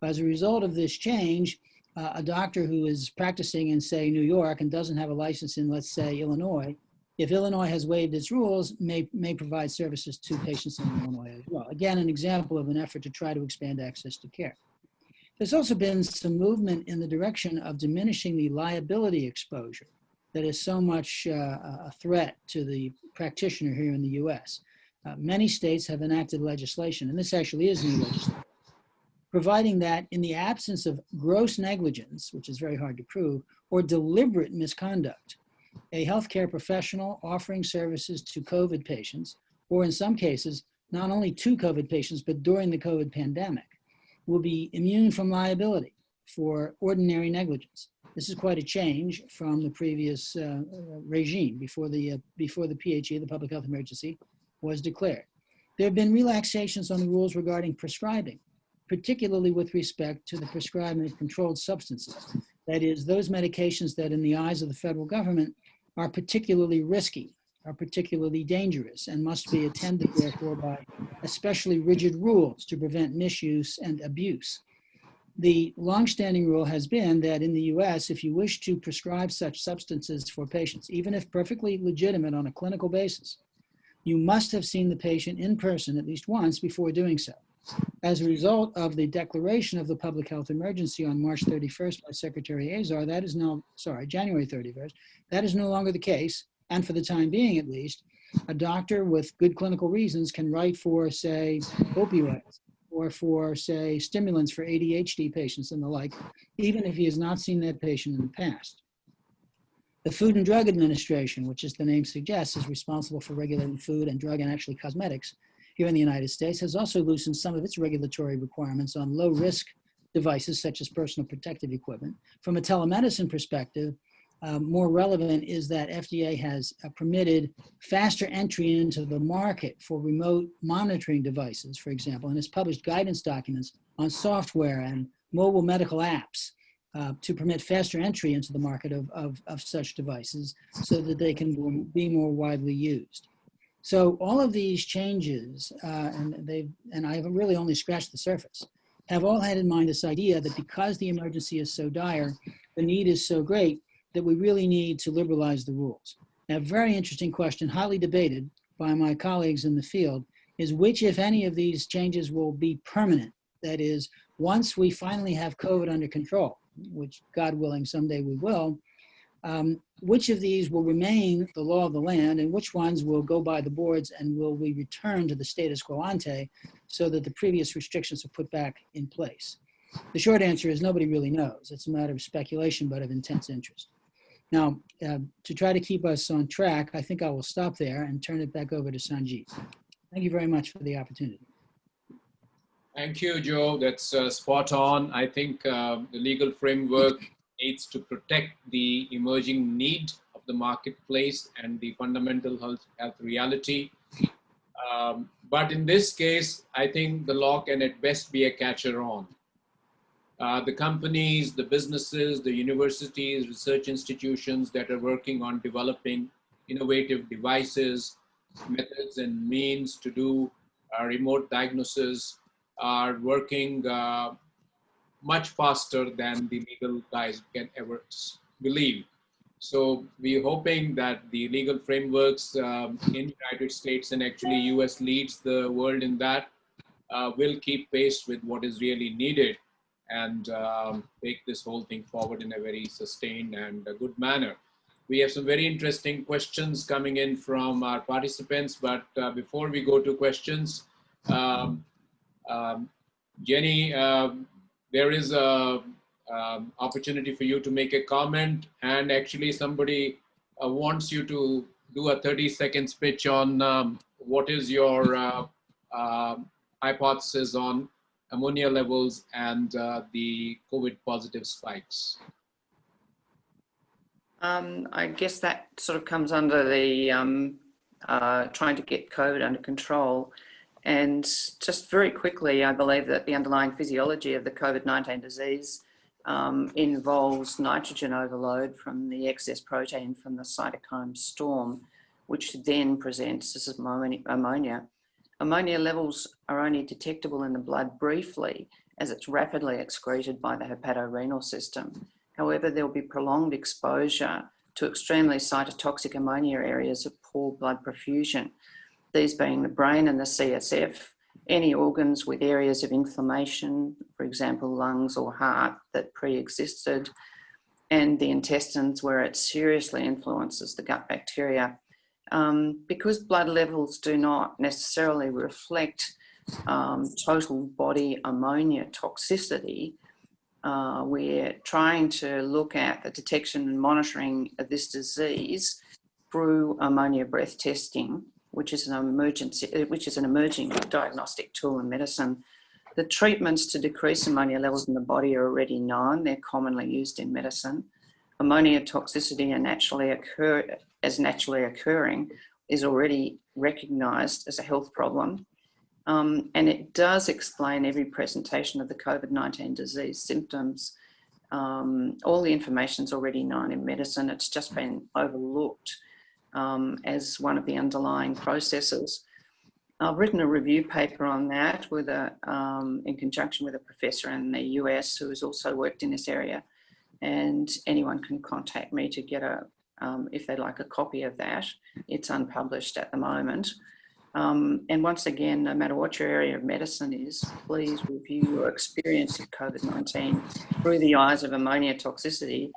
As a result of this change, a doctor who is practicing in, say, New York and doesn't have a license in, let's say, Illinois, if Illinois has waived its rules, may provide services to patients in Illinois as well. Again, an example of an effort to try to expand access to care. There's also been some movement in the direction of diminishing the liability exposure that is so much a threat to the practitioner here in the US. Many states have enacted legislation, and this actually is new legislation, providing that in the absence of gross negligence, which is very hard to prove, or deliberate misconduct, a healthcare professional offering services to COVID patients, or in some cases, not only to COVID patients, but during the COVID pandemic, will be immune from liability for ordinary negligence. This is quite a change from the previous regime before the PHE, the public health emergency, was declared. There have been relaxations on the rules regarding prescribing, particularly with respect to the prescribing of controlled substances. That is, those medications that in the eyes of the federal government are particularly risky, are particularly dangerous, and must be attended therefore by especially rigid rules to prevent misuse and abuse. The longstanding rule has been that in the US, if you wish to prescribe such substances for patients, even if perfectly legitimate on a clinical basis, you must have seen the patient in person at least once before doing so. As a result of the declaration of the public health emergency on March 31st by Secretary Azar, January 31st, that is no longer the case. And for the time being, at least, a doctor with good clinical reasons can write for, say, opioids or for, say, stimulants for ADHD patients and the like, even if he has not seen that patient in the past. The Food and Drug Administration, which as the name suggests, is responsible for regulating food and drug and actually cosmetics here in the United States, has also loosened some of its regulatory requirements on low-risk devices such as personal protective equipment. From a telemedicine perspective, more relevant is that FDA has permitted faster entry into the market for remote monitoring devices, for example, and has published guidance documents on software and mobile medical apps to permit faster entry into the market of such devices so that they can be more widely used. So all of these changes, and I have really only scratched the surface, have all had in mind this idea that because the emergency is so dire, the need is so great, that we really need to liberalize the rules. Now, a very interesting question, highly debated by my colleagues in the field, is which, if any, of these changes will be permanent. That is, once we finally have COVID under control, which God willing, someday we will, which of these will remain the law of the land and which ones will go by the boards and will we return to the status quo ante so that the previous restrictions are put back in place? The short answer is nobody really knows. It's a matter of speculation, but of intense interest. Now, to try to keep us on track, I think I will stop there and turn it back over to Sanjeiiv. Thank you very much for the opportunity. Thank you, Joe. That's spot on. I think the legal framework needs to protect the emerging need of the marketplace and the fundamental health reality. But in this case, I think the law can at best be a catch-all. The companies, the businesses, the universities, research institutions that are working on developing innovative devices, methods and means to do remote diagnosis are working much faster than the legal guys can ever believe. So we're hoping that the legal frameworks in the United States, and actually US leads the world in that, will keep pace with what is really needed and take this whole thing forward in a very sustained and a good manner. We have some very interesting questions coming in from our participants, but before we go to questions, Jenny, there is a opportunity for you to make a comment, and actually somebody wants you to do a 30-second speech on what is your hypothesis on ammonia levels and the COVID positive spikes. I guess that sort of comes under the trying to get COVID under control. And just very quickly, I believe that the underlying physiology of the COVID-19 disease involves nitrogen overload from the excess protein from the cytokine storm, which then presents as ammonia. Ammonia levels are only detectable in the blood briefly, as it's rapidly excreted by the hepatorenal system. However, there will be prolonged exposure to extremely cytotoxic ammonia areas of poor blood perfusion, these being the brain and the CSF, any organs with areas of inflammation, for example, lungs or heart that pre-existed, and the intestines where it seriously influences the gut bacteria. Because blood levels do not necessarily reflect total body ammonia toxicity, we're trying to look at the detection and monitoring of this disease through ammonia breath testing, which is an emerging diagnostic tool in medicine. The treatments to decrease ammonia levels in the body are already known. They're commonly used in medicine. Ammonia toxicity as naturally occurring is already recognised as a health problem. And it does explain every presentation of the COVID-19 disease symptoms. All the information is already known in medicine. It's just been overlooked as one of the underlying processes. I've written a review paper on that with in conjunction with a professor in the US who has also worked in this area. And anyone can contact me to get if they'd like a copy of that. It's unpublished at the moment. And once again, no matter what your area of medicine is, please review your experience of COVID-19 through the eyes of ammonia toxicity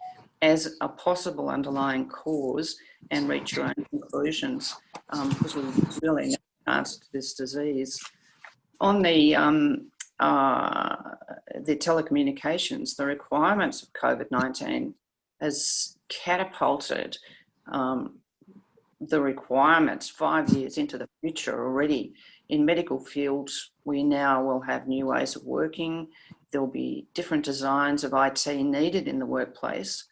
as a possible underlying cause and reach your own conclusions, because we really know the answer to this disease. On the telecommunications, the requirements of COVID-19 has catapulted the requirements 5 years into the future already. In medical fields, we now will have new ways of working. There'll be different designs of IT needed in the workplace.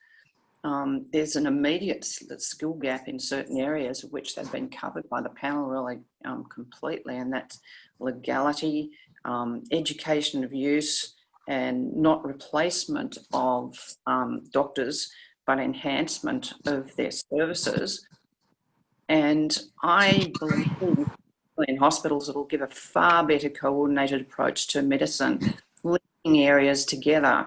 There's an immediate skill gap in certain areas of which they've been covered by the panel really completely, and that's legality, education of use, and not replacement of doctors, but enhancement of their services. And I believe in hospitals it will give a far better coordinated approach to medicine, linking areas together.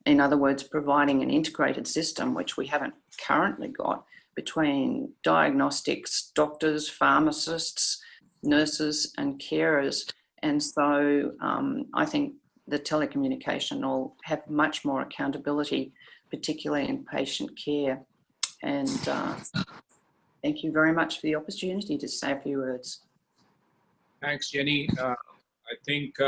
In other words, providing an integrated system, which we haven't currently got, between diagnostics, doctors, pharmacists, nurses and carers. And so I think the telecommunication will have much more accountability, particularly in patient care. And thank you very much for the opportunity to say a few words. Thanks, Jenny. I think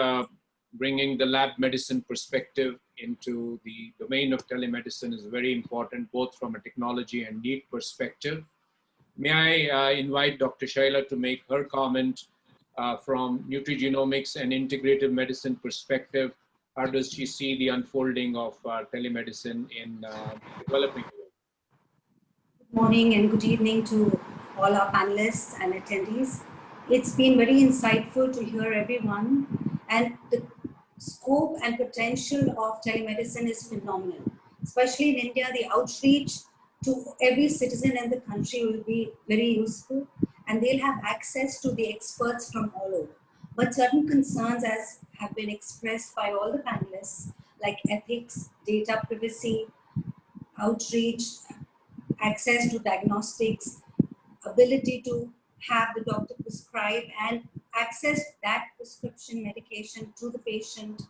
bringing the lab medicine perspective into the domain of telemedicine is very important, both from a technology and need perspective. May I invite Dr. Shailaa to make her comment from nutrigenomics and integrative medicine perspective. How does she see the unfolding of telemedicine in developing world? Good morning and good evening to all our panelists and attendees. It's been very insightful to hear everyone, and the scope and potential of telemedicine is phenomenal. Especially in India, the outreach to every citizen in the country will be very useful, and they'll have access to the experts from all over. But certain concerns, as have been expressed by all the panelists, like ethics, data privacy, outreach, access to diagnostics, ability to have the doctor prescribe and access that prescription medication to the patient,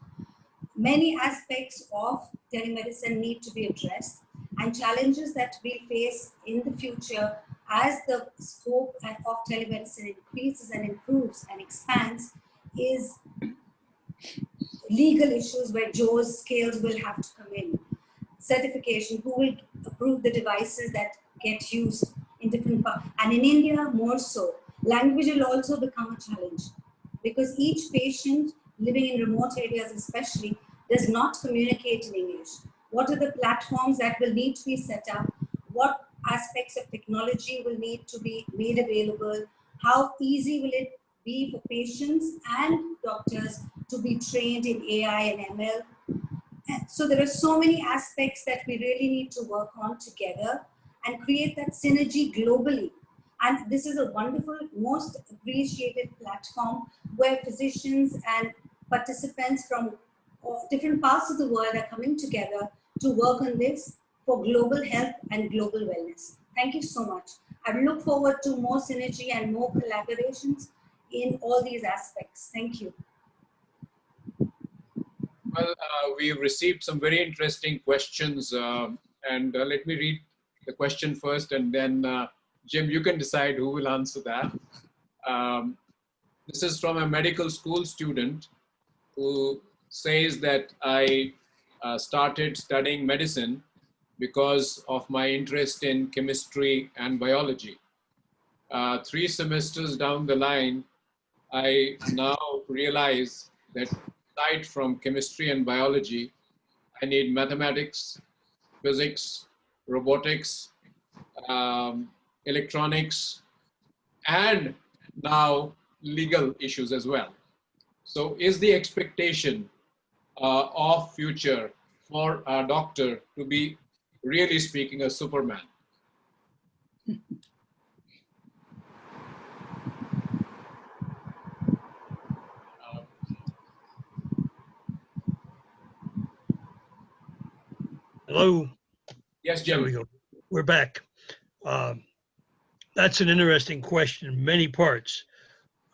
many aspects of telemedicine need to be addressed, and challenges that we face in the future as the scope of telemedicine increases and improves and expands is legal issues where Joe's scales will have to come in. Certification, who will approve the devices that get used in different parts. And in India, more so, language will also become a challenge because each patient living in remote areas especially does not communicate in English. What are the platforms that will need to be set up? What aspects of technology will need to be made available? How easy will it be for patients and doctors to be trained in AI and ML? So there are so many aspects that we really need to work on together and create that synergy globally. And this is a wonderful, most appreciated platform where physicians and participants from different parts of the world are coming together to work on this for global health and global wellness. Thank you so much. I look forward to more synergy and more collaborations in all these aspects. Thank you. Well, we've received some very interesting questions, and let me read the question first, and then Jim, you can decide who will answer that. This is from a medical school student who says that I started studying medicine because of my interest in chemistry and biology. 3 semesters down the line, I now realize that aside from chemistry and biology, I need mathematics, physics, robotics, electronics, and now legal issues as well. So is the expectation of future for a doctor to be, really speaking, a Superman? Hello. Yes, There Jim. we go. We're back. That's an interesting question, many parts.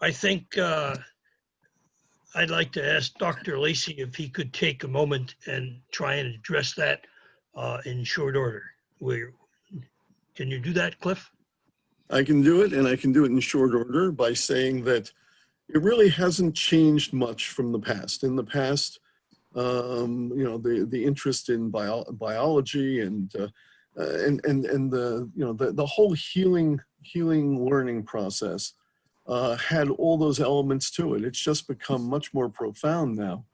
I think I'd like to ask Dr. Lacy if he could take a moment and try and address that in short order. Can you do that, Cliff? I can do it, and I can do it in short order by saying that it really hasn't changed much from the past. In the past, you know, the interest in biology and the, you know, the whole healing learning process had all those elements to it. It's just become much more profound now.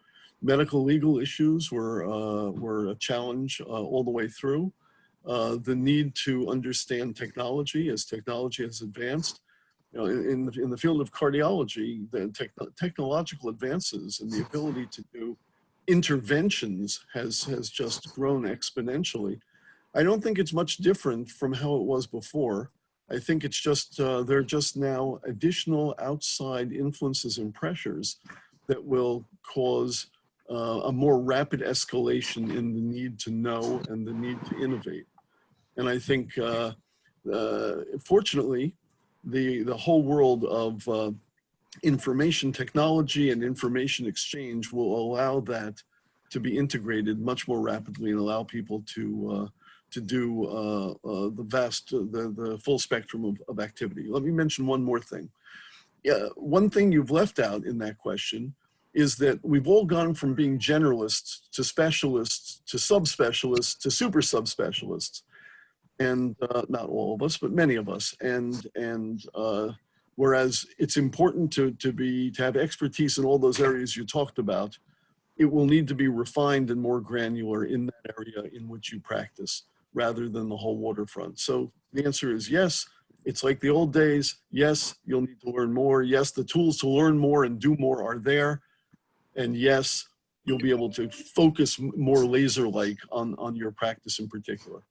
Medical legal issues were a challenge all the way through. The need to understand technology as technology has advanced. You know, in the field of cardiology, the technological advances and the ability to do interventions has just grown exponentially. I don't think it's much different from how it was before. I think it's just, there are just now additional outside influences and pressures that will cause a more rapid escalation in the need to know and the need to innovate. And I think, fortunately, the whole world of information technology and information exchange will allow that to be integrated much more rapidly and allow people to do the full spectrum of activity. Let me mention one more thing. Yeah, one thing you've left out in that question is that we've all gone from being generalists to specialists to subspecialists to super subspecialists, and not all of us, but many of us. And whereas it's important to have expertise in all those areas you talked about, it will need to be refined and more granular in that area in which you practice, rather than the whole waterfront. So the answer is yes. It's like the old days. Yes, you'll need to learn more. Yes, the tools to learn more and do more are there. And yes, you'll be able to focus more laser-like on your practice in particular.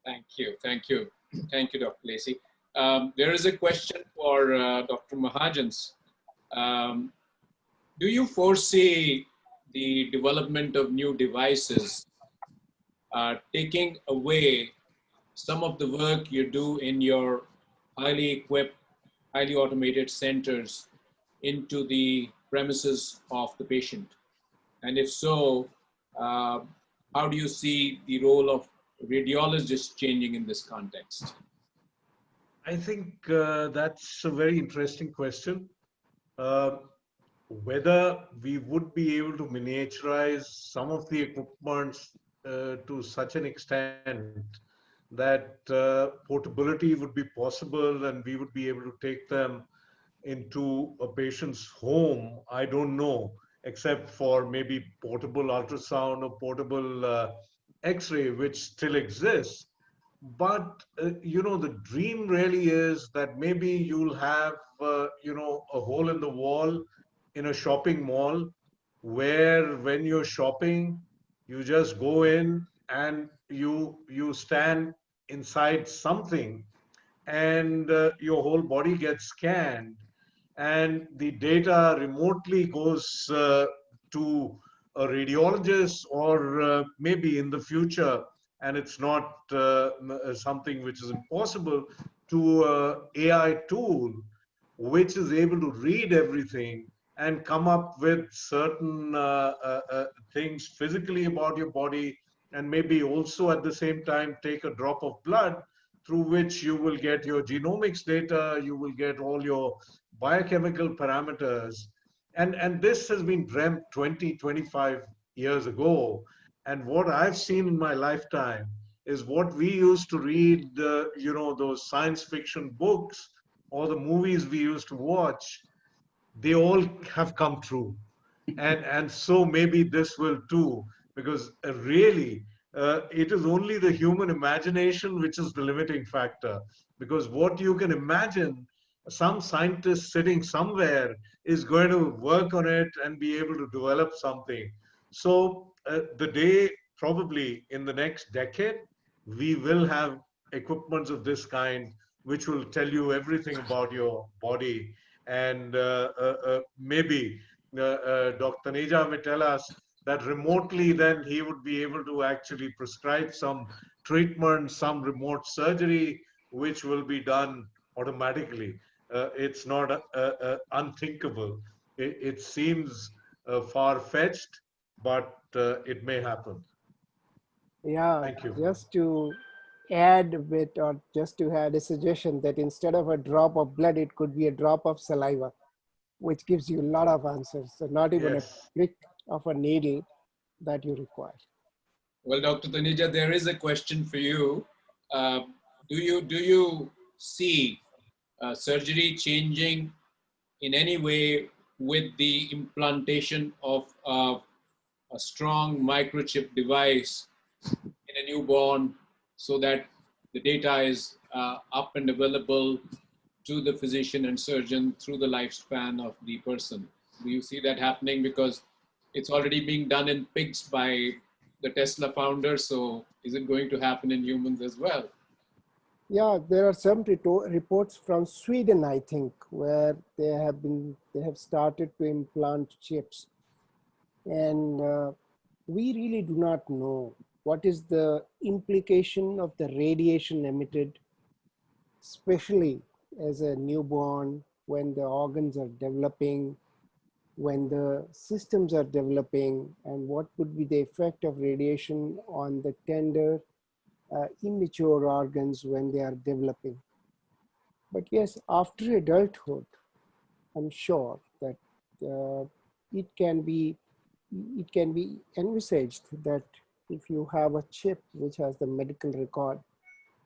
Thank you. Thank you. Thank you, Dr. Lacy. There is a question for Dr. Mahajan. Do you foresee the development of new devices taking away some of the work you do in your highly equipped, highly automated centers into the premises of the patient? And if so, uh, how do you see the role of radiologists changing in this context? I think that's a very interesting question. Uh, whether we would be able to miniaturize some of the equipments to such an extent that portability would be possible and we would be able to take them into a patient's home, I don't know, except for maybe portable ultrasound or portable X-ray, which still exists. But the dream really is that maybe you'll have a hole in the wall in a shopping mall where when you're shopping, you just go in and you stand inside something, and your whole body gets scanned, and the data remotely goes to a radiologist, or maybe in the future, and it's not something which is impossible, to AI tool which is able to read everything and come up with certain things physically about your body, and maybe also at the same time take a drop of blood through which you will get your genomics data, you will get all your biochemical parameters. And this has been dreamt 20, 25 years ago. And what I've seen in my lifetime is what we used to read, those science fiction books or the movies we used to watch, they all have come true. And so maybe this will too, because really it is only the human imagination which is the limiting factor, because what you can imagine, some scientist sitting somewhere is going to work on it and be able to develop something. So the day, probably in the next decade, we will have equipments of this kind which will tell you everything about your body. And maybe Dr. Taneja may tell us that remotely then he would be able to actually prescribe some treatment, some remote surgery, which will be done automatically. It's not unthinkable. It seems far-fetched, but it may happen. Yeah, Thank you. just to add a bit, or just to add a suggestion that instead of a drop of blood, it could be a drop of saliva, which gives you a lot of answers. So not even a Yes. prick of a needle that you require. Well, Dr. Taneja, there is a question for you. Uh, do you see surgery changing in any way with the implantation of a strong microchip device in a newborn, so that the data is up and available to the physician and surgeon through the lifespan of the person? Do you see that happening? Because it's already being done in pigs by the Tesla founder. So is it going to happen in humans as well? Yeah, there are some reports from Sweden, I think, where they have started to implant chips, and we really do not know what is the implication of the radiation emitted, especially as a newborn, when the organs are developing, when the systems are developing, and what would be the effect of radiation on the tender, immature organs when they are developing. But yes, after adulthood, I'm sure that uh, it can be envisaged that if you have a chip which has the medical record,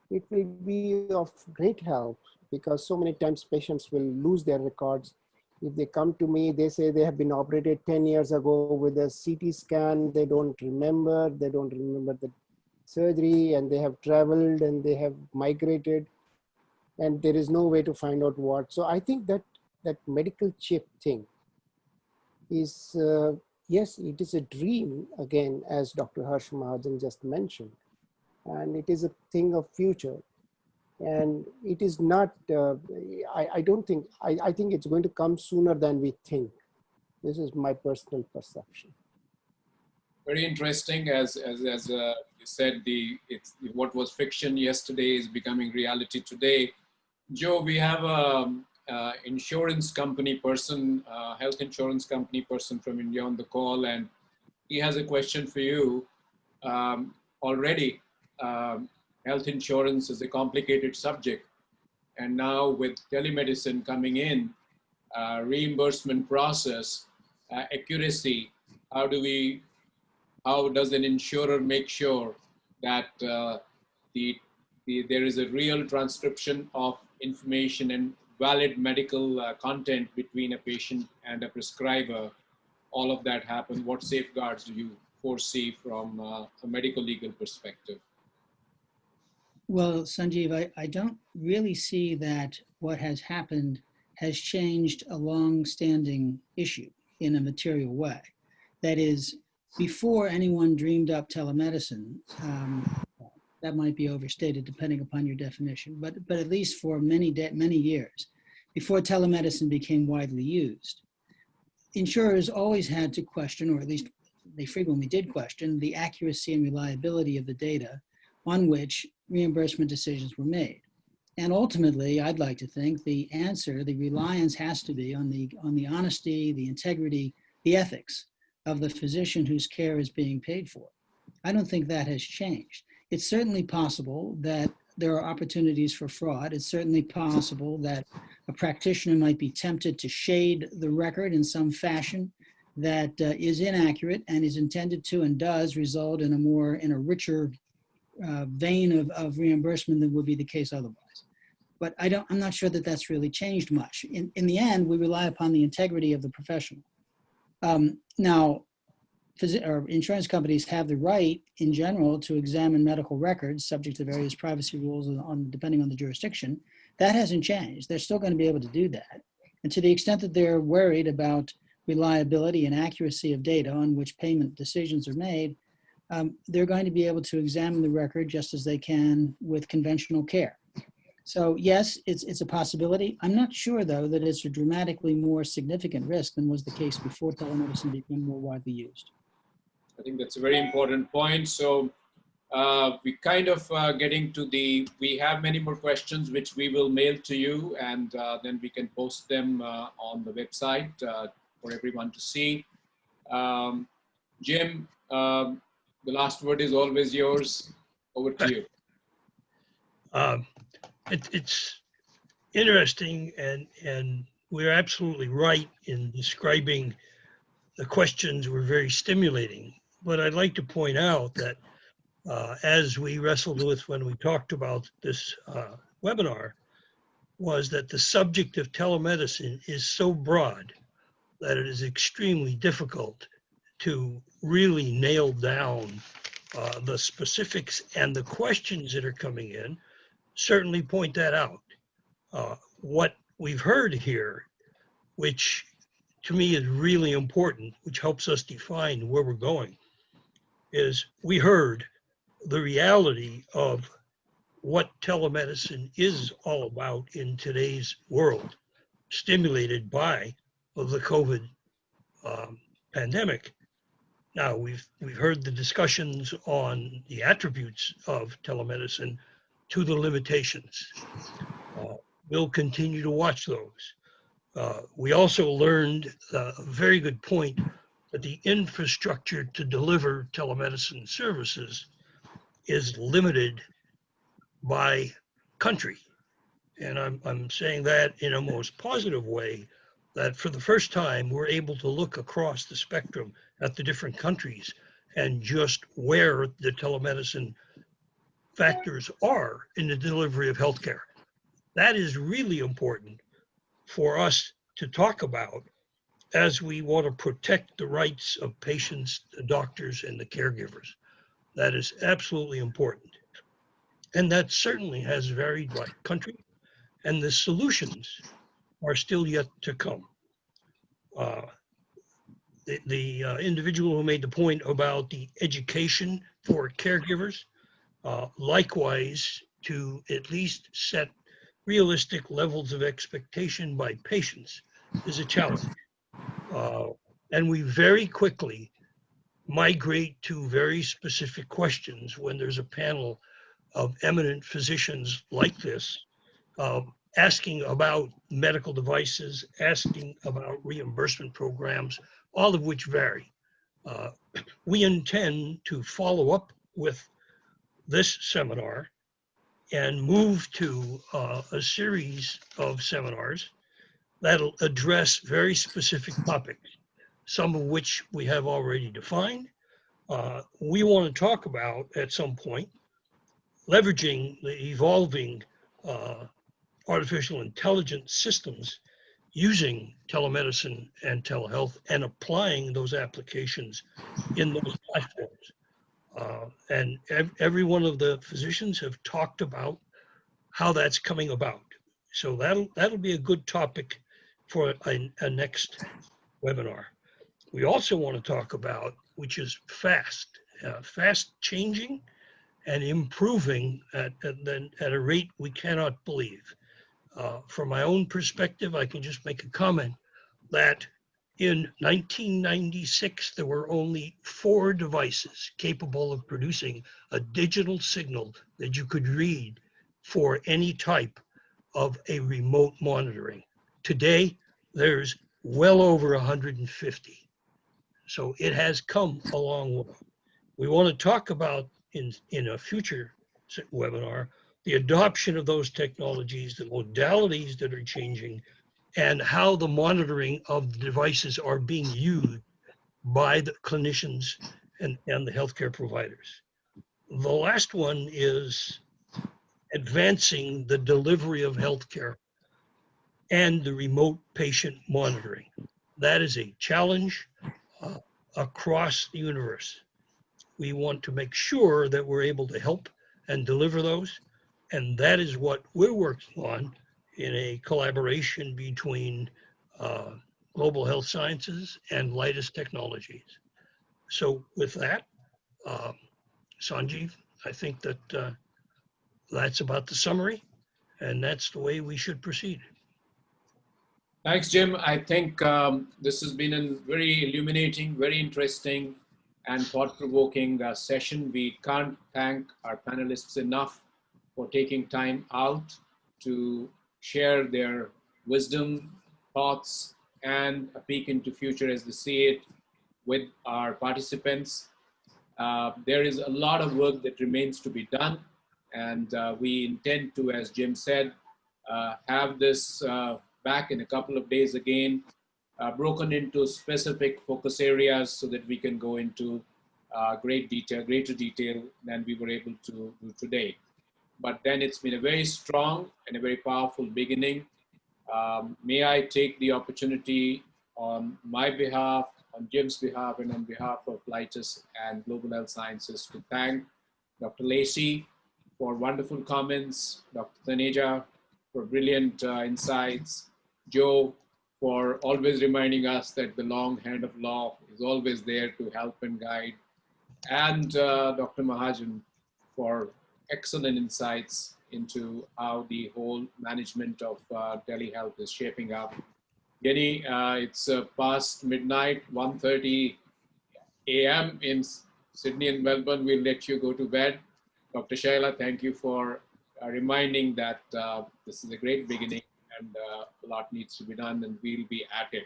it will be of great help, because so many times patients will lose their records. If they come to me, they say they have been operated 10 years ago with a CT scan, they don't remember the surgery, and they have traveled and they have migrated, and there is no way to find out what. So I think that that medical chip thing is, yes, it is a dream again, as Dr. Harsh Mahajan just mentioned, and it is a thing of future. And it is not, I don't think, I think it's going to come sooner than we think. This is my personal perception. Very interesting. As you said, what was fiction yesterday is becoming reality today. Joe, we have a insurance company person, health insurance company person from India on the call, and he has a question for you. Already, health insurance is a complicated subject. And now with telemedicine coming in, reimbursement process, accuracy, how does an insurer make sure that there is a real transcription of information and valid medical content between a patient and a prescriber? All of that happens. What safeguards do you foresee from a medical legal perspective? Well, Sanjeiv, I don't really see that what has happened has changed a long-standing issue in a material way. That is, before anyone dreamed up telemedicine, that might be overstated depending upon your definition, but at least for many years, before telemedicine became widely used, insurers always had to question, or at least they frequently did question, the accuracy and reliability of the data on which reimbursement decisions were made. And ultimately, I'd like to think the answer, the reliance has to be on the honesty, the integrity, the ethics of the physician whose care is being paid for. I don't think that has changed. It's certainly possible that there are opportunities for fraud. It's certainly possible that a practitioner might be tempted to shade the record in some fashion that is inaccurate and is intended to and does result in a richer vein of reimbursement than would be the case otherwise. But I'm not sure that that's really changed much. In the end, we rely upon the integrity of the professional. Now, insurance companies have the right, in general, to examine medical records subject to various privacy rules depending on the jurisdiction. That hasn't changed. They're still going to be able to do that. And to the extent that they're worried about reliability and accuracy of data on which payment decisions are made, they're going to be able to examine the record just as they can with conventional care. So yes, it's a possibility. I'm not sure, though, that it's a dramatically more significant risk than was the case before telemedicine became more widely used. I think that's a very important point. So we kind of getting to we have many more questions which we will mail to you, and then we can post them on the website for everyone to see. Jim, the last word is always yours. Over to you. It's interesting, and we're absolutely right in describing the questions were very stimulating. But I'd like to point out that as we wrestled with when we talked about this webinar, was that the subject of telemedicine is so broad that it is extremely difficult to really nail down the specifics, and the questions that are coming in certainly point that out. What we've heard here, which to me is really important, which helps us define where we're going, is we heard the reality of what telemedicine is all about in today's world, stimulated by the COVID pandemic. Now, we've heard the discussions on the attributes of telemedicine to the limitations. We'll continue to watch those. We also learned a very good point that the infrastructure to deliver telemedicine services is limited by country. And I'm saying that in a most positive way, that for the first time, we're able to look across the spectrum at the different countries and just where the telemedicine factors are in the delivery of healthcare. That is really important for us to talk about as we want to protect the rights of patients, the doctors, and the caregivers. That is absolutely important. And that certainly has varied by country, and the solutions are still yet to come. The individual who made the point about the education for caregivers, likewise, to at least set realistic levels of expectation by patients is a challenge. And we very quickly migrate to very specific questions when there's a panel of eminent physicians like this, asking about medical devices, asking about reimbursement programs, all of which vary. Uh, we intend to follow up with this seminar and move to a series of seminars that'll address very specific topics, some of which we have already defined. We want to talk about at some point leveraging the evolving artificial intelligence systems using telemedicine and telehealth and applying those applications in those platforms. And every one of the physicians have talked about how that's coming about. So that'll be a good topic for a next webinar. We also want to talk about, which is fast changing and improving at a rate we cannot believe. From my own perspective, I can just make a comment that in 1996, there were only 4 devices capable of producing a digital signal that you could read for any type of a remote monitoring. Today, there's well over 150. So it has come a long way. We want to talk about in a future webinar, the adoption of those technologies, the modalities that are changing, and how the monitoring of the devices are being used by the clinicians and the healthcare providers. The last one is advancing the delivery of healthcare and the remote patient monitoring. That is a challenge across the universe. We want to make sure that we're able to help and deliver those. And that is what we're working on in a collaboration between Global Health Sciences and Lytus Technologies. So with that, Sanjeiiv, I think that that's about the summary, and that's the way we should proceed. Thanks, Jim. I think this has been a very illuminating, very interesting, and thought-provoking session. We can't thank our panelists enough for taking time out to share their wisdom, thoughts, and a peek into future as they see it with our participants. There is a lot of work that remains to be done, and we intend to, as Jim said, have this back in a couple of days again, broken into specific focus areas so that we can go into greater detail than we were able to do today. But then it's been a very strong and a very powerful beginning. May I take the opportunity on my behalf, on Jim's behalf, and on behalf of Lytus and Global Health Sciences to thank Dr. Lacy for wonderful comments, Dr. Taneja for brilliant insights, Joe for always reminding us that the long hand of law is always there to help and guide, and Dr. Mahajan for excellent insights into how the whole management of telehealth is shaping up. Jenny, it's past midnight, 1:30 a.m. in Sydney and Melbourne. We'll let you go to bed. Dr. Shailaa, thank you for reminding that this is a great beginning and a lot needs to be done, and we'll be at it.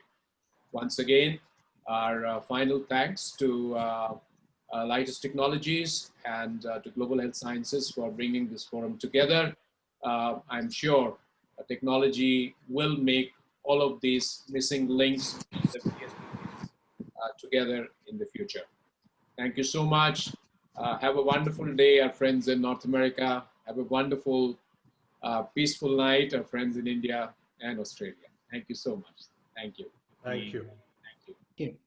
Once again, our final thanks to Lytus Technologies and to Global Health Sciences for bringing this forum together. I'm sure technology will make all of these missing links together in the future. Thank you so much. Have a wonderful day, our friends in North America. Have a wonderful, peaceful night, our friends in India and Australia. Thank you so much. Thank you. Thank you. Thank you. Thank you.